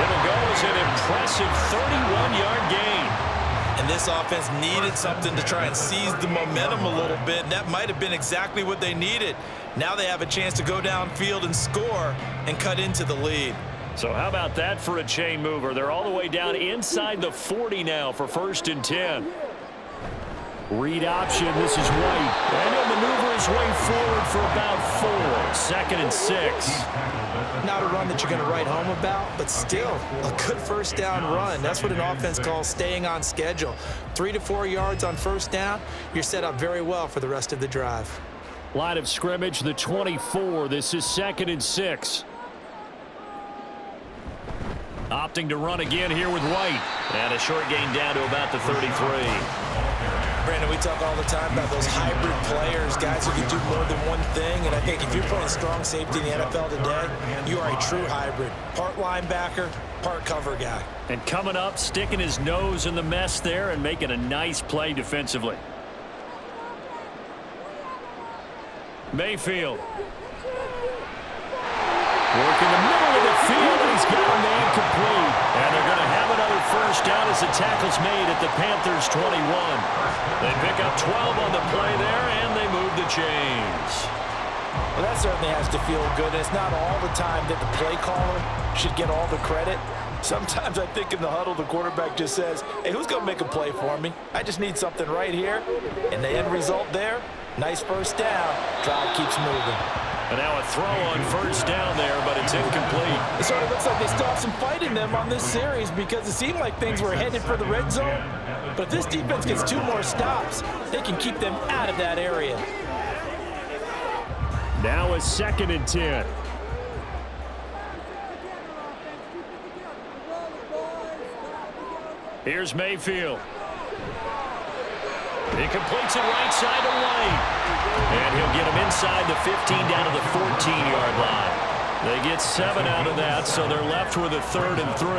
It'll go as an impressive 31-yard gain. And this offense needed something to try and seize the momentum a little bit. And that might have been exactly what they needed. Now they have a chance to go downfield and score and cut into the lead. So how about that for a chain mover? They're all the way down inside the 40 now for 1st and 10. Read option, this is White. And he'll maneuver his way forward for about 4. 2nd and 6. Not a run that you're going to write home about, but still a good first down run. That's what an offense calls staying on schedule. 3 to 4 yards on first down, you're set up very well for the rest of the drive. Line of scrimmage, the 24. This is 2nd and 6. Opting to run again here with White. And a short gain down to about the 33. Brandon, we talk all the time about those hybrid players, guys who can do more than one thing. And I think if you're playing strong safety in the NFL today, you are a true hybrid. Part linebacker, part cover guy. And coming up, sticking his nose in the mess there and making a nice play defensively. Mayfield. Working the middle of the field, and he's got a man complete. And they're going to have another first down as the tackle's made at the Panthers' 21. They pick up 12 on the play there, and they move the chains. Well, that certainly has to feel good. It's not all the time that the play caller should get all the credit. Sometimes I think in the huddle, the quarterback just says, hey, who's going to make a play for me? I just need something right here. And the end result there, nice first down. Drive keeps moving. And now a throw on first down there, but it's incomplete. It sort of looks like they still have some fight in them on this series because it seemed like things were headed for the red zone. But if this defense gets 2 more stops, they can keep them out of that area. Now a 2nd and 10. Here's Mayfield. He completes it right side to White. And he'll get him inside the 15 down to the 14-yard line. They get 7 out of that, so they're left with a 3rd and 3.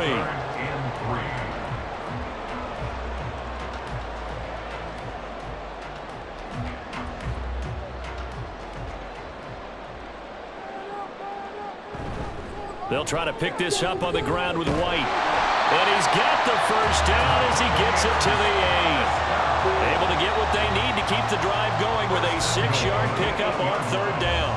They'll try to pick this up on the ground with White. And he's got the first down as he gets it to the 8. Able to get what they need to keep the drive going with a 6-yard pickup on 3rd down.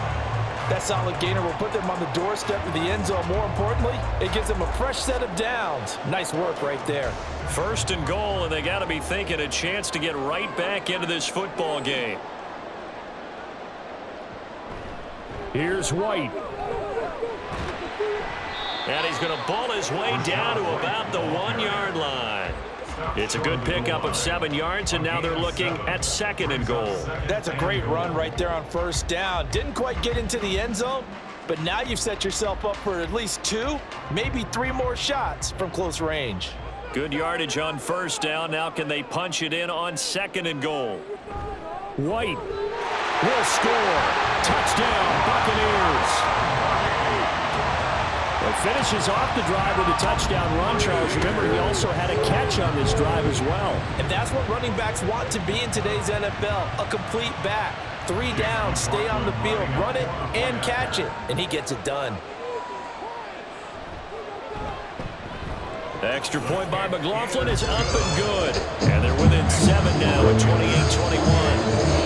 That solid gainer will put them on the doorstep of the end zone. More importantly, it gives them a fresh set of downs. Nice work right there. 1st and goal, and they got to be thinking a chance to get right back into this football game. Here's White. And he's going to ball his way down to about the 1-yard line. It's a good pickup of 7 yards, and now they're looking at 2nd and goal. That's a great run right there on first down. Didn't quite get into the end zone, but now you've set yourself up for at least 2, maybe 3 more shots from close range. Good yardage on first down. Now can they punch it in on 2nd and goal? White will score. Touchdown, Buccaneers. It finishes off the drive with a touchdown run, Charles. Remember, he also had a catch on this drive as well. And that's what running backs want to be in today's NFL, a complete back. 3 downs, stay on the field, run it, and catch it. And he gets it done. Extra point by McLaughlin is up and good. And they're within 7 now at 28-21.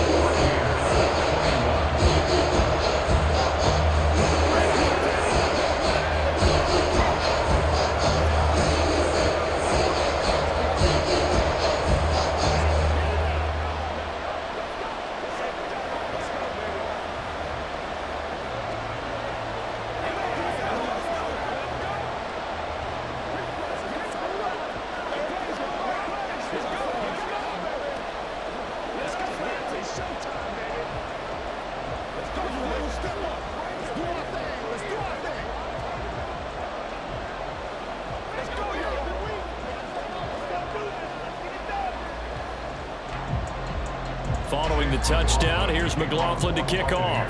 a touchdown. Here's McLaughlin to kick off.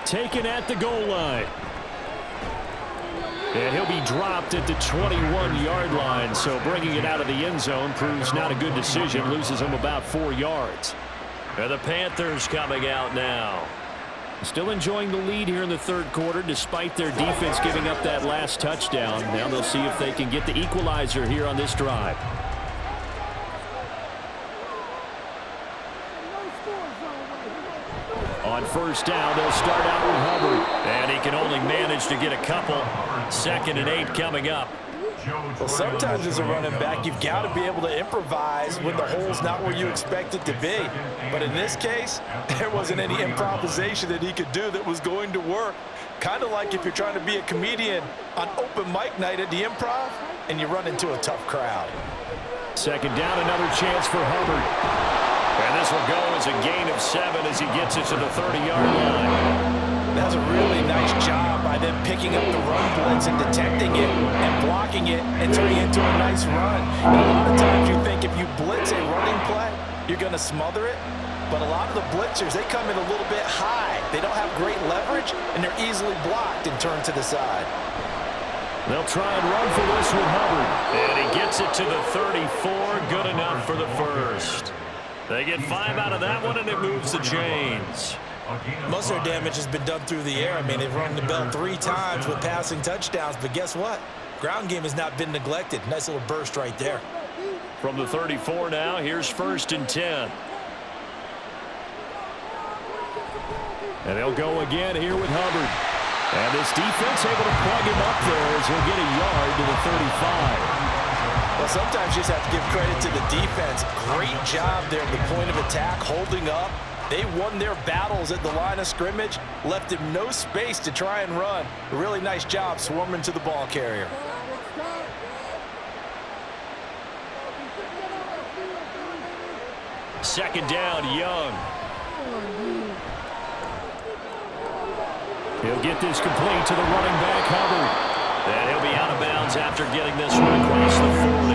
Taken at the goal line. And he'll be dropped at the 21-yard line, so bringing it out of the end zone proves not a good decision. Loses him about 4 yards. And the Panthers coming out now. Still enjoying the lead here in the third quarter, despite their defense giving up that last touchdown. Now they'll see if they can get the equalizer here on this drive. On first down, they'll start out with Hubbard. And he can only manage to get a couple. 2nd and 8 coming up. Well, sometimes as a running back, you've got to be able to improvise when the hole's not where you expect it to be. But in this case, there wasn't any improvisation that he could do that was going to work. Kind of like if you're trying to be a comedian on open mic night at the Improv and you run into a tough crowd. 2nd down, another chance for Hubbard. And this will go as a gain of 7 as he gets it to the 30-yard line. That was a really nice job by them picking up the run blitz and detecting it and blocking it and turning it into a nice run. And a lot of times you think if you blitz a running play, you're going to smother it. But a lot of the blitzers, they come in a little bit high. They don't have great leverage, and they're easily blocked and turned to the side. They'll try and run for this with Hubbard. And he gets it to the 34. Good enough for the first. They get 5 out of that one, and it moves the chains. Most of their damage has been done through the air. I mean, they've rung the bell 3 times with passing touchdowns, but guess what? Ground game has not been neglected. Nice little burst right there. From the 34 now, here's 1st and 10. And they'll go again here with Hubbard. And this defense able to plug him up there as he'll get a yard to the 35. Well, sometimes you just have to give credit to the defense. Great job there at the point of attack, holding up. They won their battles at the line of scrimmage, left him no space to try and run. A really nice job swarming to the ball carrier. Second down, Young. He'll get this complete to the running back, Hubbard. And he'll be out of bounds after getting this one across the 40.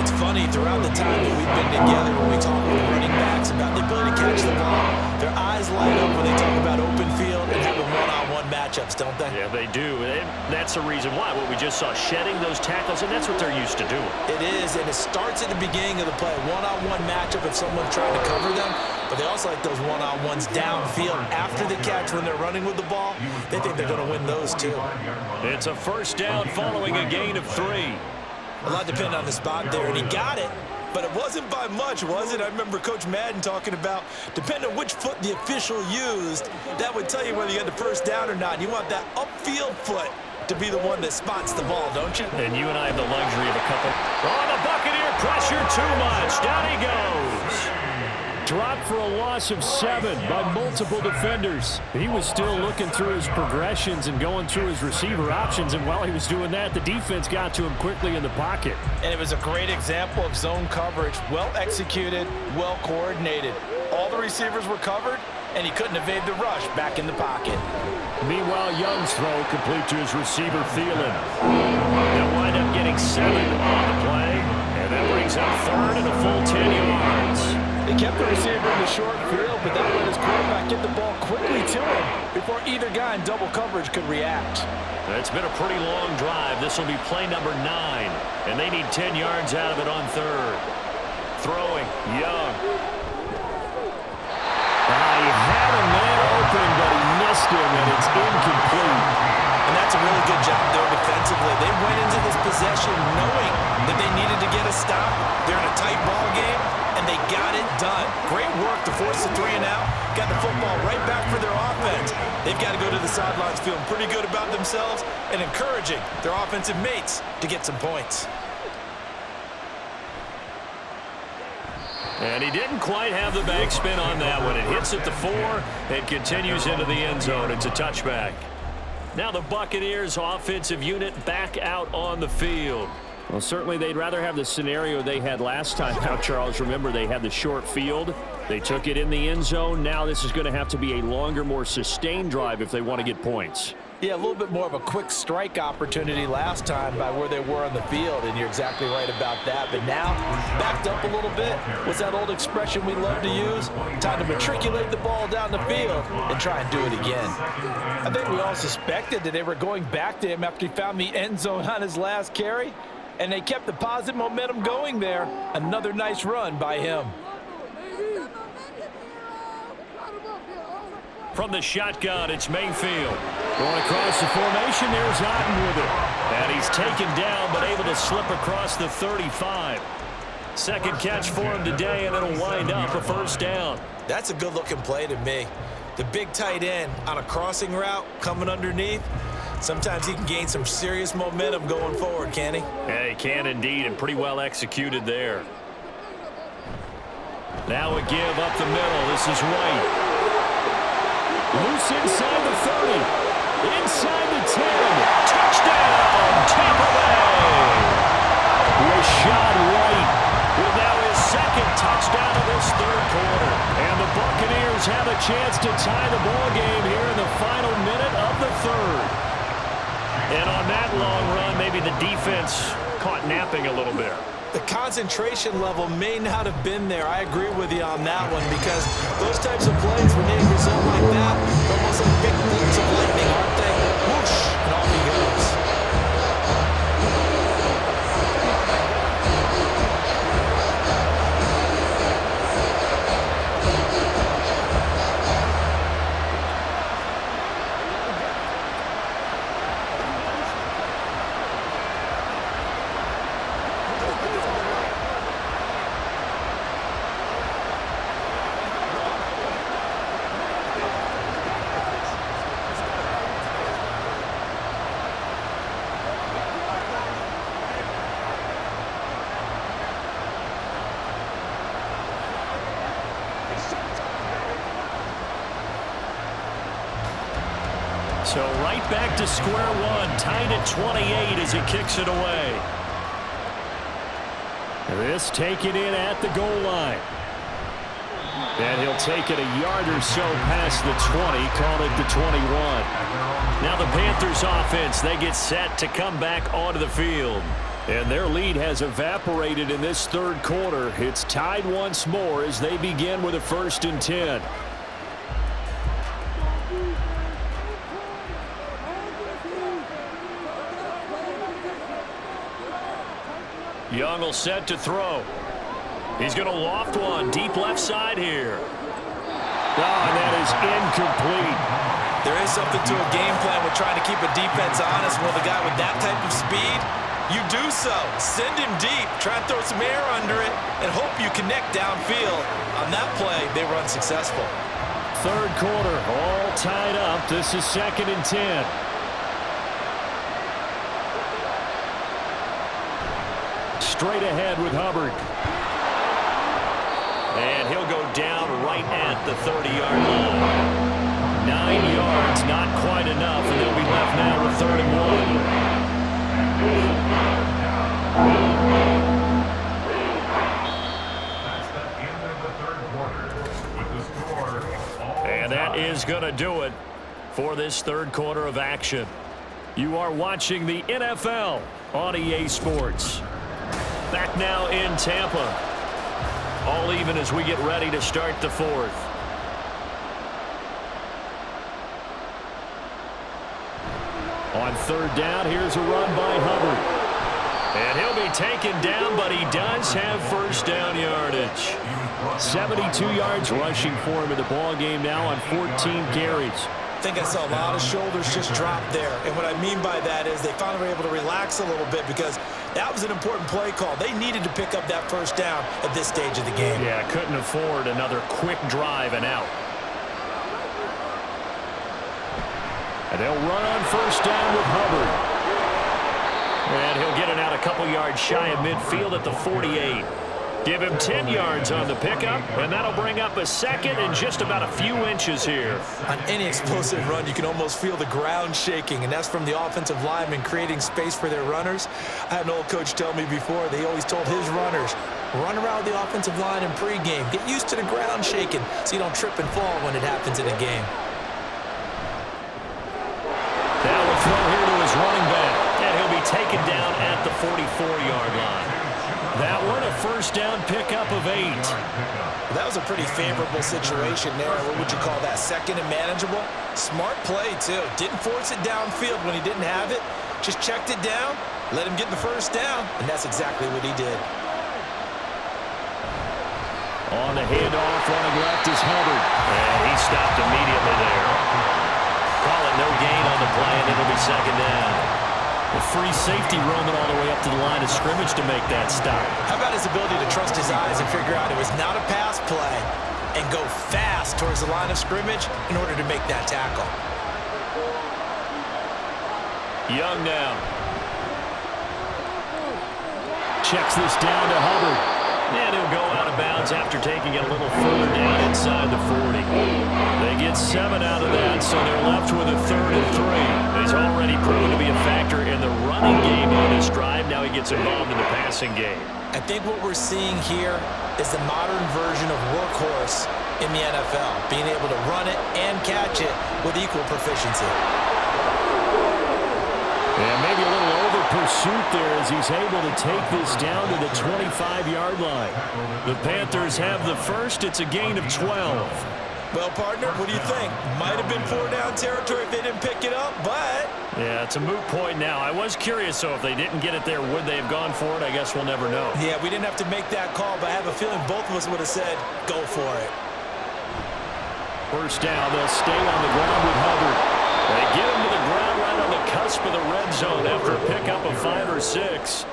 It's funny, throughout the time that we've been together, when we talk with running backs about the ability to catch the ball, their eyes light up when they talk about open field and having one-on-one matchups, don't they? Yeah, they do. And that's the reason why. What we just saw, shedding those tackles, and that's what they're used to doing. It is, and it starts at the beginning of the play. One-on-one matchup if someone's trying to cover them, but they also like those one-on-ones downfield after the catch when they're running with the ball. They think they're going to win those too. It's a first down following a gain of 3. A lot depended on the spot there, and he got it, but it wasn't by much, was it? I remember Coach Madden talking about, depending on which foot the official used, that would tell you whether you had the first down or not. You want that upfield foot to be the one that spots the ball, don't you? And you and I have the luxury of a couple. Oh, the Buccaneer pressure too much. Down he goes. Dropped for a loss of 7 by multiple defenders. He was still looking through his progressions and going through his receiver options, and while he was doing that, the defense got to him quickly in the pocket. And it was a great example of zone coverage. Well executed, well coordinated. All the receivers were covered, and he couldn't evade the rush back in the pocket. Meanwhile, Young's throw complete to his receiver, Thielen. They'll wind up getting 7 on the play, and that brings up 3rd and a full 10 yards. They kept the receiver in the short field, but that let his quarterback get the ball quickly to him before either guy in double coverage could react. It's been a pretty long drive. This will be play number 9, and they need 10 yards out of it on 3rd. Throwing, Young. He had a man open, but he missed him, and it's incomplete. And that's a really good job there defensively. They went into this possession knowing that they needed to get a stop. They're in a tight ball game, and they got it done. Great work to force the 3 and out. Got the football right back for their offense. They've got to go to the sidelines feeling pretty good about themselves and encouraging their offensive mates to get some points. And he didn't quite have the backspin on that one. It hits at the 4 and continues into the end zone. It's a touchback. Now the Buccaneers offensive unit back out on the field. Well, certainly they'd rather have the scenario they had last time out, Charles. Remember, they had the short field. They took it in the end zone. Now this is going to have to be a longer, more sustained drive if they want to get points. Yeah, a little bit more of a quick strike opportunity last time by where they were on the field, and you're exactly right about that. But now, backed up a little bit, what's that old expression we love to use? Time to matriculate the ball down the field and try and do it again. I think we all suspected that they were going back to him after he found the end zone on his last carry, and they kept the positive momentum going there. Another nice run by him. From the shotgun, it's Mayfield. Going across the formation, there's Otten with it. And he's taken down, but able to slip across the 35. Second catch for him today, and it'll wind up a first down. That's a good-looking play to me. The big tight end on a crossing route coming underneath. Sometimes he can gain some serious momentum going forward, can he? Yeah, he can indeed, and pretty well executed there. Now a give up the middle. This is White. Loose inside the 30. Inside the 10. Touchdown, Tampa Bay. Rashad White with now his second touchdown of this third quarter. And the Buccaneers have a chance to tie the ball game here in the final minute of the third. And on that long run, maybe the defense caught napping a little bit. The concentration level may not have been there. I agree with you on that one, because those types of plays, when they result like that, they're almost like big bolts of lightning, aren't they? Whoosh, and off he goes. So right back to square one, tied at 28 as he kicks it away. This taken in at the goal line. And he'll take it a yard or so past the 20, call it the 21. Now the Panthers offense, they get set to come back onto the field. And their lead has evaporated in this third quarter. It's tied once more as they begin with a 1st and 10. Young will set to throw. He's going to loft one deep left side here. Oh, and that is incomplete. There is something to a game plan with trying to keep a defense honest. With a guy with that type of speed, you do so. Send him deep, try and throw some air under it, and hope you connect downfield. On that play, they were unsuccessful. Third quarter, all tied up. This is 2nd and 10. Straight ahead with Hubbard. And he'll go down right at the 30-yard line. 9 yards, not quite enough, and they'll be left now with 3rd and 1. And that is going to do it for this third quarter of action. You are watching the NFL on EA Sports. Back now in Tampa. All even as we get ready to start the 4th. On 3rd down, here's a run by Hubbard. And he'll be taken down, but he does have first down yardage. 72 yards rushing for him in the ball game now on 14 carries. I think I saw a lot of shoulders just drop there. And what I mean by that is they finally were able to relax a little bit, because that was an important play call. They needed to pick up that first down at this stage of the game. Yeah, couldn't afford another quick drive and out. And they'll run on first down with Hubbard. And he'll get it out a couple yards shy of midfield at the 48. Give him 10 yards on the pickup, and that'll bring up a 2nd and just about a few inches here. On any explosive run, you can almost feel the ground shaking, and that's from the offensive linemen creating space for their runners. I had an old coach tell me before, they always told his runners, run around the offensive line in pregame. Get used to the ground shaking so you don't trip and fall when it happens in a game. throw here to his running back. And he'll be taken down at the 44-yard line. That one, a first down pickup of 8. That was a pretty favorable situation there. What would you call that? Second and manageable? Smart play, too. Didn't force it downfield when he didn't have it. Just checked it down, let him get the first down, and that's exactly what he did. On the handoff, running left is Hubbard. And he stopped immediately there. Call it no gain on the play, and it'll be second down. A free safety roaming all the way up to the line of scrimmage to make that stop. How about his ability to trust his eyes and figure out it was not a pass play and go fast towards the line of scrimmage in order to make that tackle. Young now. Checks this down to Hubbard. And he'll go out of bounds after taking it a little further down inside the 40. They get 7 out of that, so they're left with a 3rd and 3. He's already proven to be a factor in the running game on this drive. Now he gets involved in the passing game. I think what we're seeing here is the modern version of workhorse in the NFL, being able to run it and catch it with equal proficiency. And maybe a little over pursuit there as he's able to take this down to the 25-yard line. The Panthers have the first. It's a gain of 12. Well, partner, what do you think? Might have been 4-down territory if they didn't pick it up, but... Yeah, it's a moot point now. I was curious, so if they didn't get it there, would they have gone for it? I guess we'll never know. Yeah, we didn't have to make that call, but I have a feeling both of us would have said, go for it. First down, they'll stay on the ground with Hubbard. They get him to the ground right on the cusp of the red zone after a pickup of 5 or 6.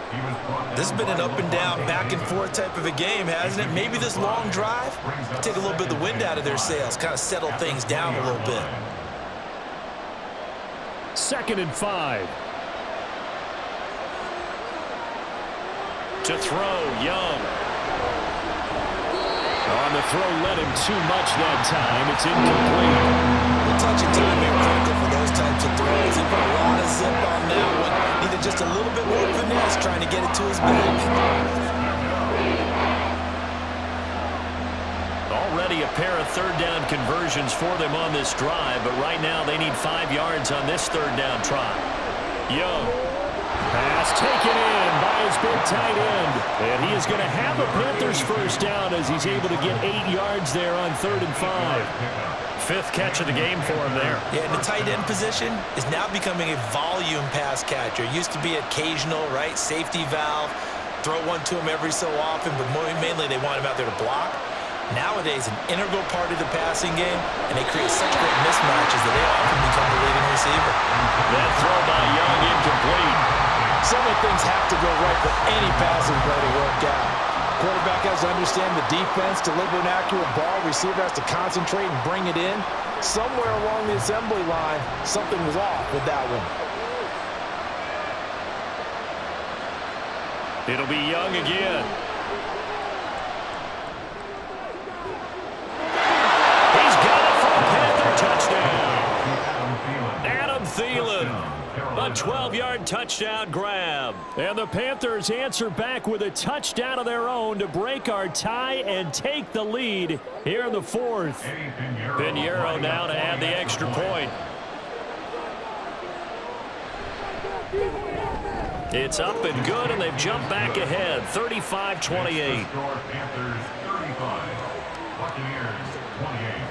This has been an up and down, back and forth type of a game, hasn't it? Maybe this long drive take a little bit of the wind out of their sails, kind of settle things down a little bit. 2nd and 5. To throw, Young. On the throw, led him too much that time. It's incomplete. The touch and timing critical for those types of throws. He put a lot of zip on that one. Needed just a little bit more finesse trying to get it to his back. Already a pair of 3rd down conversions for them on this drive, but right now they need 5 yards on this 3rd down try. Young. Pass taken in by his big tight end. And he is going to have a Panthers first down as he's able to get 8 yards there on 3rd and 5. 5th catch of the game for him there. Yeah, and the tight end position is now becoming a volume pass catcher. Used to be occasional, right? Safety valve. Throw one to him every so often, but mainly they want him out there to block. Nowadays, an integral part of the passing game, and they create such great mismatches that they often become the leading receiver. That throw by Young incomplete. So many things have to go right for any passing play to work out. Quarterback has to understand the defense, deliver an accurate ball. Receiver has to concentrate and bring it in. Somewhere along the assembly line, something was off with that one. It'll be Young again. He's got it for a Panther touchdown. Adam Thielen. A 12-yard touchdown grab. And the Panthers answer back with a touchdown of their own to break our tie and take the lead here in the 4th. Pinheiro now to add the extra point. It's up and good, and they've jumped back ahead, 35-28. Panthers 35, Buccaneers 28.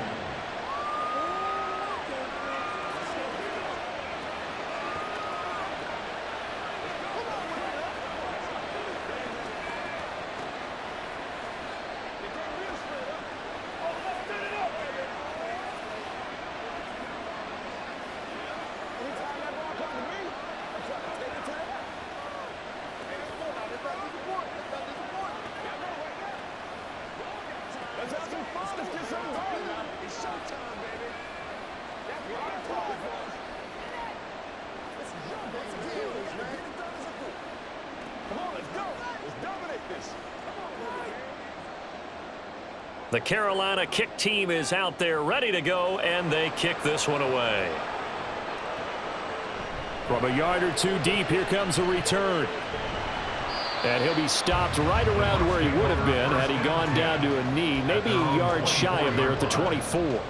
The Carolina kick team is out there ready to go, and they kick this one away. From a yard or two deep, here comes a return. And he'll be stopped right around where he would have been had he gone down to a knee, maybe a yard shy of there at the 24.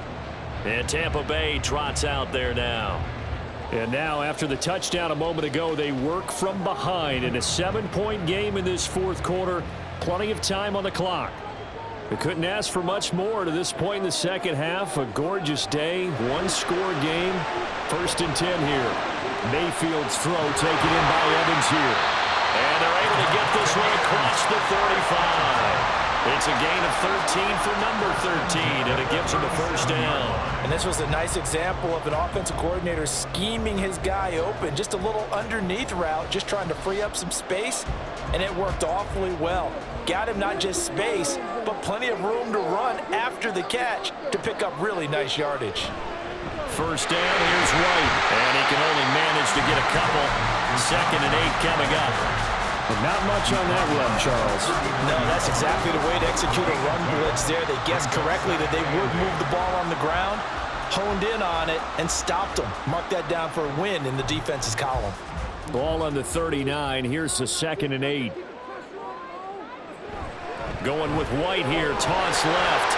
And Tampa Bay trots out there now. And now, after the touchdown a moment ago, they work from behind in a 7-point game in this fourth quarter. Plenty of time on the clock. They couldn't ask for much more to this point in the second half. A gorgeous day, one-score game. 1st and 10 here. Mayfield's throw taken in by Evans here. And they're able to get this one across the 35. It's a gain of 13 for number 13, and it gives him a first down. And this was a nice example of an offensive coordinator scheming his guy open. Just a little underneath route, just trying to free up some space, and it worked awfully well. Got him not just space, but plenty of room to run after the catch to pick up really nice yardage. First down, here's White, and he can only manage to get a couple. 2nd and 8 coming up. But not much on that run, Charles. No, that's exactly the way to execute a run blitz there. They guessed correctly that they would move the ball on the ground, honed in on it, and stopped them. Mark that down for a win in the defense's column. Ball on the 39. Here's the 2nd and 8. Going with White here. Toss left.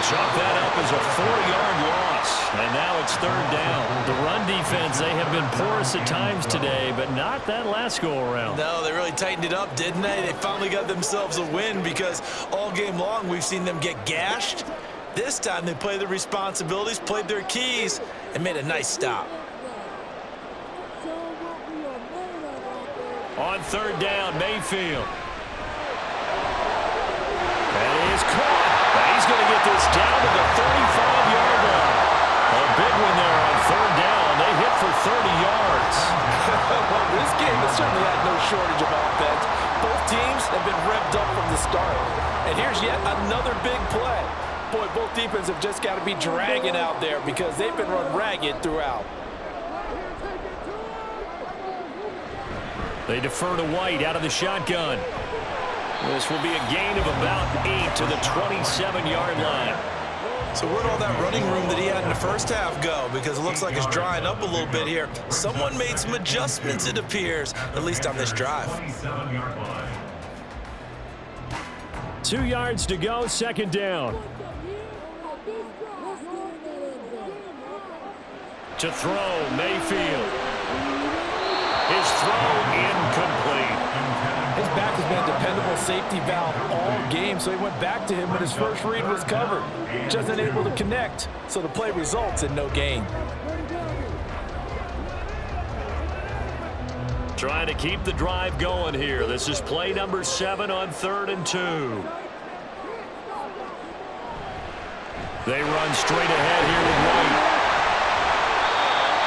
Chalk that up as a 4-yard loss. And now it's 3rd down. The run defense, they have been porous at times today, but not that last go-around. No, they really tightened it up, didn't they? They finally got themselves a win because all game long we've seen them get gashed. This time they played their responsibilities, played their keys, and made a nice stop. On 3rd down, Mayfield. That is caught. He's going to get this down to the 35-yard line. A big one there on 3rd down. They hit for 30 yards. Well, this game has certainly had no shortage of offense. Both teams have been revved up from the start. And here's yet another big play. Boy, both defenses have just got to be dragging out there because they've been run ragged throughout. They defer to White out of the shotgun. This will be a gain of about 8 to the 27-yard line. So where'd all that running room that he had in the first half go? Because it looks like it's drying up a little bit here. Someone made some adjustments, it appears, at least on this drive. 2 yards to go, 2nd down. To throw, Mayfield. His throw incomplete. His back has been a dependable safety valve all game, so he went back to him when his first read was covered. Just unable to connect, so the play results in no gain. Trying to keep the drive going here. This is play number 7 on 3rd and 2. They run straight ahead here with White.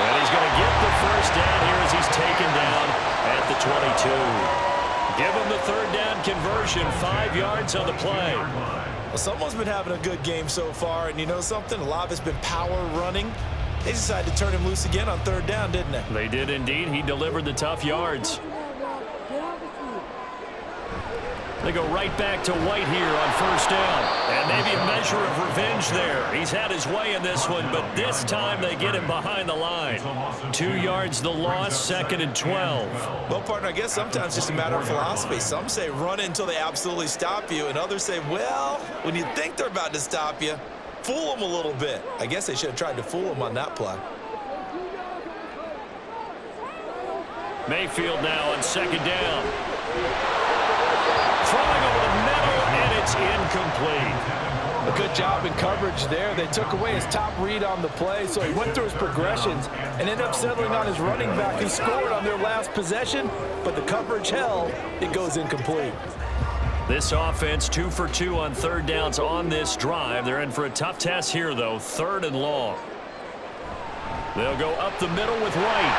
And he's going to get the first down here as he's taken down at the 22. Give him the 3rd down conversion, 5 yards on the play. Well, someone's been having a good game so far, and you know something? A lot of it's been power running. They decided to turn him loose again on 3rd down, didn't they? They did indeed. He delivered the tough yards. They go right back to White here on 1st down. And maybe a measure of revenge there. He's had his way in this one, but this time they get him behind the line. 2 yards the loss, 2nd and 12. Well, partner, I guess sometimes it's just a matter of philosophy. Some say run it until they absolutely stop you, and others say, well, when you think they're about to stop you, fool them a little bit. I guess they should have tried to fool them on that play. Mayfield now on 2nd down. Throwing over the middle, and it's incomplete. A good job in coverage there. They took away his top read on the play, so he went through his progressions and ended up settling on his running back who scored on their last possession, but the coverage held. It goes incomplete. This offense 2 for 2 on 3rd downs on this drive. They're in for a tough task here, though, 3rd and long. They'll go up the middle with White.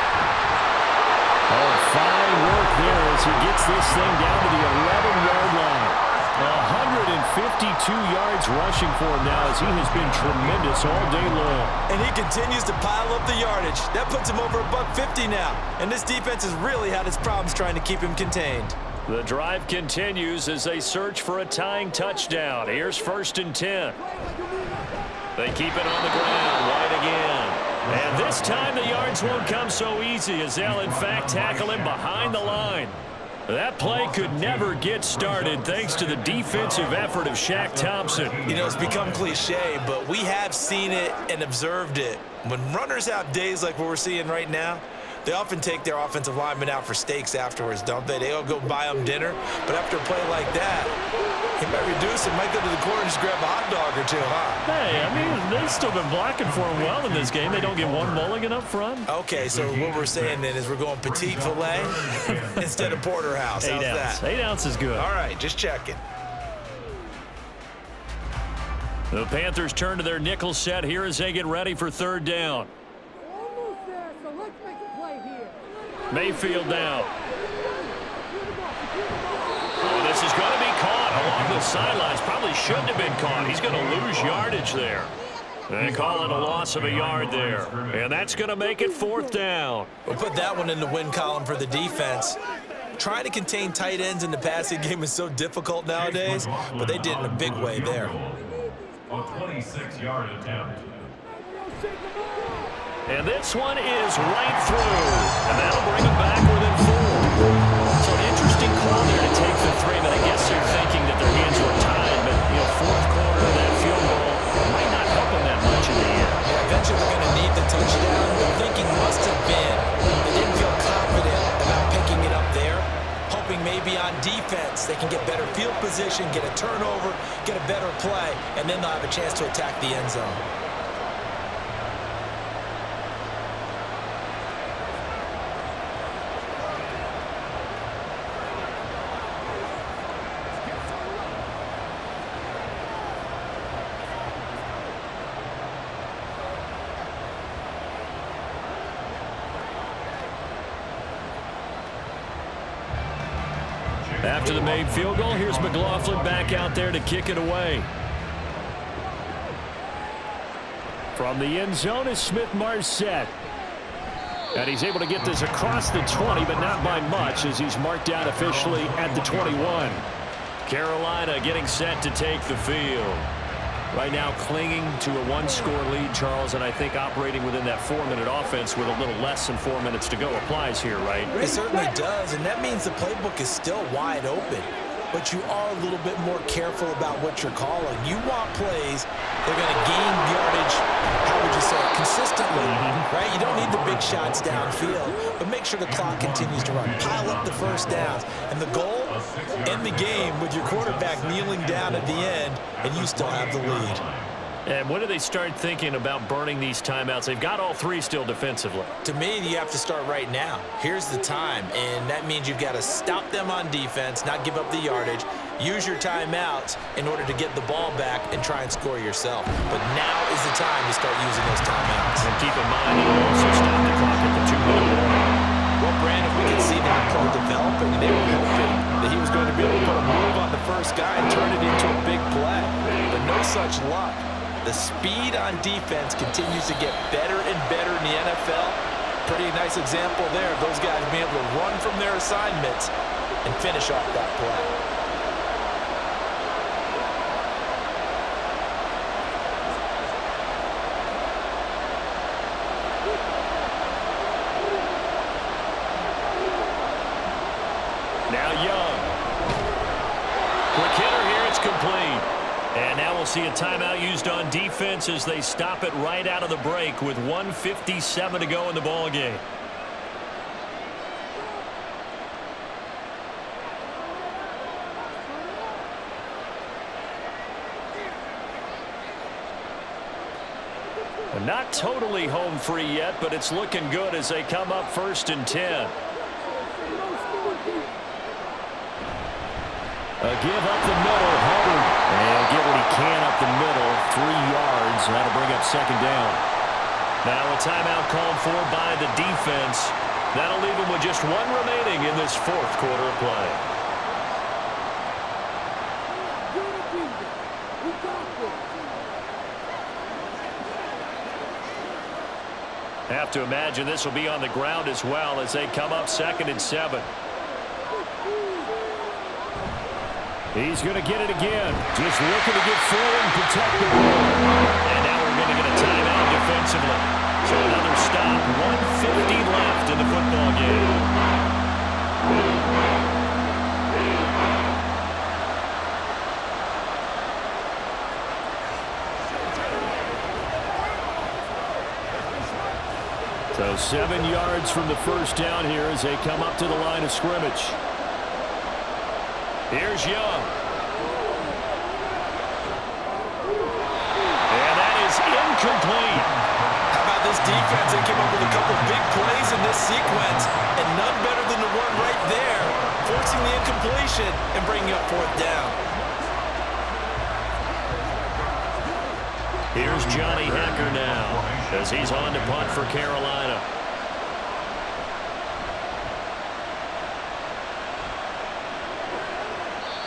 Oh, fine work there as he gets this thing down to the 11-yard line. 152 yards rushing for him now as he has been tremendous all day long. And he continues to pile up the yardage. That puts him over $150 now. And this defense has really had its problems trying to keep him contained. The drive continues as they search for a tying touchdown. Here's 1st and 10. They keep it on the ground. White again. And this time the yards won't come so easy as they'll, in fact, tackle him behind the line. That play could never get started thanks to the defensive effort of Shaq Thompson. You know, it's become cliche, but we have seen it and observed it. When runners have days like what we're seeing right now, they often take their offensive linemen out for steaks afterwards, don't they? They all go buy them dinner. But after a play like that, he might reduce it, might go to the corner and just grab a hot dog or two, huh? Hey, I mean, they've still been blocking for him well in this game. They don't get one mulligan up front. Okay, so what we're saying then is we're going petite filet instead of porterhouse. How's that? 8 ounce is good. All right, just checking. The Panthers turn to their nickel set here as they get ready for third down. Almost there, so let's make a play here. Mayfield now. Oh, this is going to be caught along the sidelines. Probably shouldn't have been caught. He's going to lose yardage there. They call it a loss of a yard there. And that's going to make it fourth down. We'll put that one in the win column for the defense. Trying to contain tight ends in the passing game is so difficult nowadays, but they did in a big way there. A 26-yard attempt. And this one is right through. And that'll bring them back within 4. So an interesting call there to take the 3, but I guess they're thinking that their hands were tied. But, you know, fourth quarter, that field goal might not help them that much in the end. Yeah, eventually they're going to need the touchdown. Their thinking must have been they didn't feel confident about picking it up there, hoping maybe on defense they can get better field position, get a turnover, get a better play, and then they'll have a chance to attack the end zone. After the made field goal, here's McLaughlin back out there to kick it away. From the end zone is Smith-Marset. And he's able to get this across the 20, but not by much as he's marked out officially at the 21. Carolina getting set to take the field. Right now clinging to a 1-score lead, Charles, and I think operating within that 4-minute offense with a little less than 4 minutes to go applies here, right? It certainly does, and that means the playbook is still wide open. But you are a little bit more careful about what you're calling. You want plays that are going to gain yardage, how would you say it, consistently, right? You don't need the big shots downfield, but make sure the clock continues to run. Pile up the first downs. And the goal, end the game with your quarterback kneeling down at the end, and you still have the lead. And when do they start thinking about burning these timeouts? They've got all 3 still defensively. To me, you have to start right now. Here's the time, and that means you've got to stop them on defense, not give up the yardage, use your timeouts in order to get the ball back and try and score yourself. But now is the time to start using those timeouts. And keep in mind, you can also stop the clock at the 2-minute warning. Well, Brandon, we can see that play developing, and they were hoping that he was going to be able to put a move on the first guy and turn it into a big play. But no such luck. The speed on defense continues to get better and better in the NFL. Pretty nice example there of those guys being able to run from their assignments and finish off that play. Now Young. Quick hitter here, it's complete. And now we'll see a timeout used on defense as they stop it right out of the break with 1:57 to go in the ball game. Not totally home free yet, but it's looking good as they come up 1st and 10. A give up the middle, Hubbard. And get what he can up the middle, 3 yards. That'll bring up 2nd down. Now a timeout called for by the defense. That'll leave him with just 1 remaining in this 4th quarter of play. Have to imagine this will be on the ground as well as they come up 2nd and 7. He's going to get it again. Just looking to get forward and protect the ball. And now we're going to get a timeout defensively. So another stop. 1:50 left in the football game. So 7 yards from the first down here as they come up to the line of scrimmage. Here's Young. And that is incomplete. How about this defense? They came up with a couple big plays in this sequence, and none better than the one right there, forcing the incompletion and bringing up fourth down. Here's Johnny Hacker now as he's on to punt for Carolina.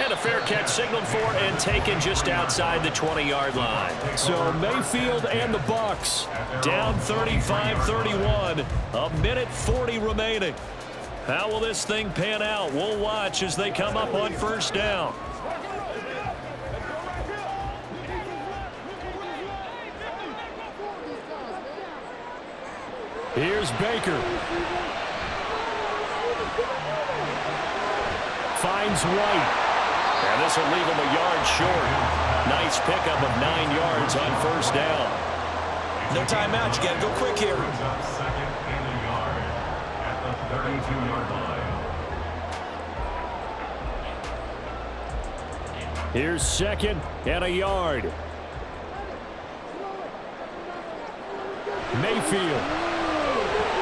And a fair catch signaled for and taken just outside the 20-yard line. So Mayfield and the Bucs down 35-31. A minute 40 remaining. How will this thing pan out? We'll watch as they come up on first down. Here's Baker. Finds White. And this will leave him a yard short. Nice pickup of 9 yards on first down. No timeout. You got to go quick here. Brings up second and a yard at the 32-yard line. Here's second and a yard. Mayfield.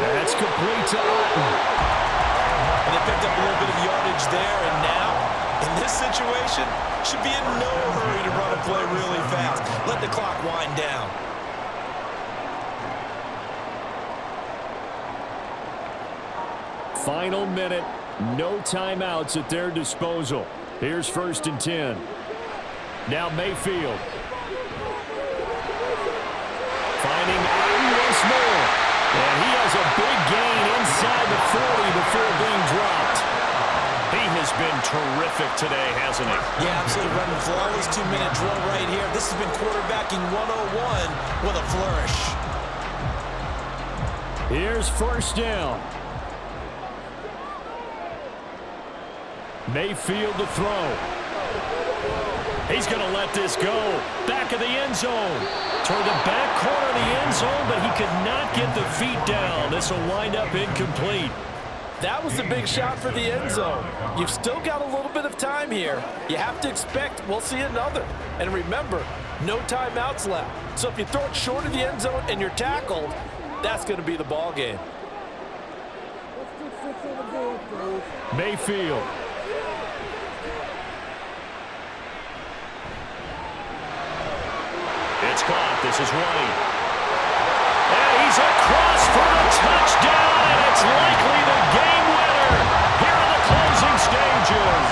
That's complete to Otten. And they picked up a little bit of yardage there, and now, in this situation, should be in no hurry to run a play really fast. Let the clock wind down. Final minute, no timeouts at their disposal. Here's first and 10. Now Mayfield. Finding Otten once more. And he has a big gain inside the 40 before being dropped. He has been terrific today, hasn't he? Yeah, absolutely. Running a flawless 2-minute drill right here. This has been quarterbacking 101 with a flourish. Here's first down. Mayfield to throw. He's going to let this go. Back of the end zone. Toward the back corner of the end zone, but he could not get the feet down. This will wind up incomplete. That was the big shot for the end zone. You've still got a little bit of time here. You have to expect we'll see another. And remember, no timeouts left. So if you throw it short of the end zone and you're tackled, that's going to be the ball game. Mayfield. It's caught. This is White. And he's across for a touchdown, and it's likely the game winner here in the closing stages.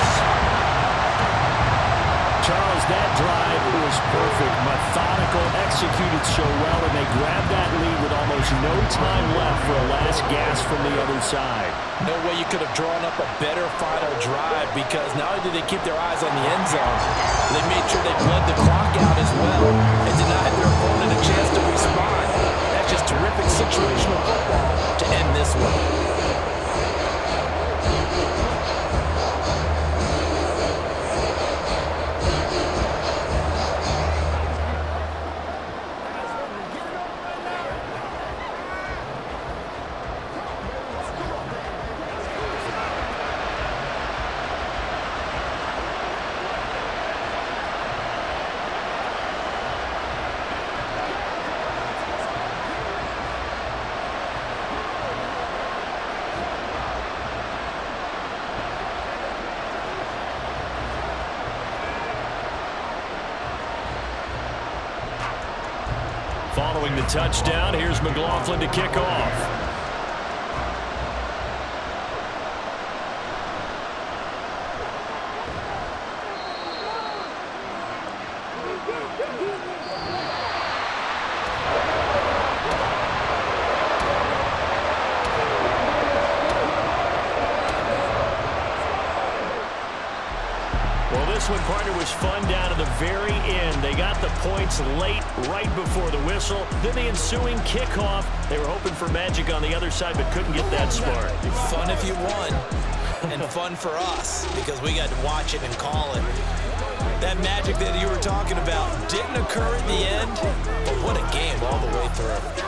Charles, that drive was perfect. Methodical, executed so well, and they grabbed that lead with almost no time left for a last gasp from the other side. No way you could have drawn up a better final drive, because not only did they keep their eyes on the end zone, they made sure they bled the clock out as well and denied their opponent a chance to respond. That's just terrific situational football to end this one. Following the touchdown, here's McLaughlin to kick off. Well, this one, partner, was fun down to the very end. They got the points late, right before the whistle. Then the ensuing kickoff. They were hoping for magic on the other side, but couldn't get that spark. Fun if you won, and fun for us, because we got to watch it and call it. That magic that you were talking about didn't occur at the end, but what a game all the way through.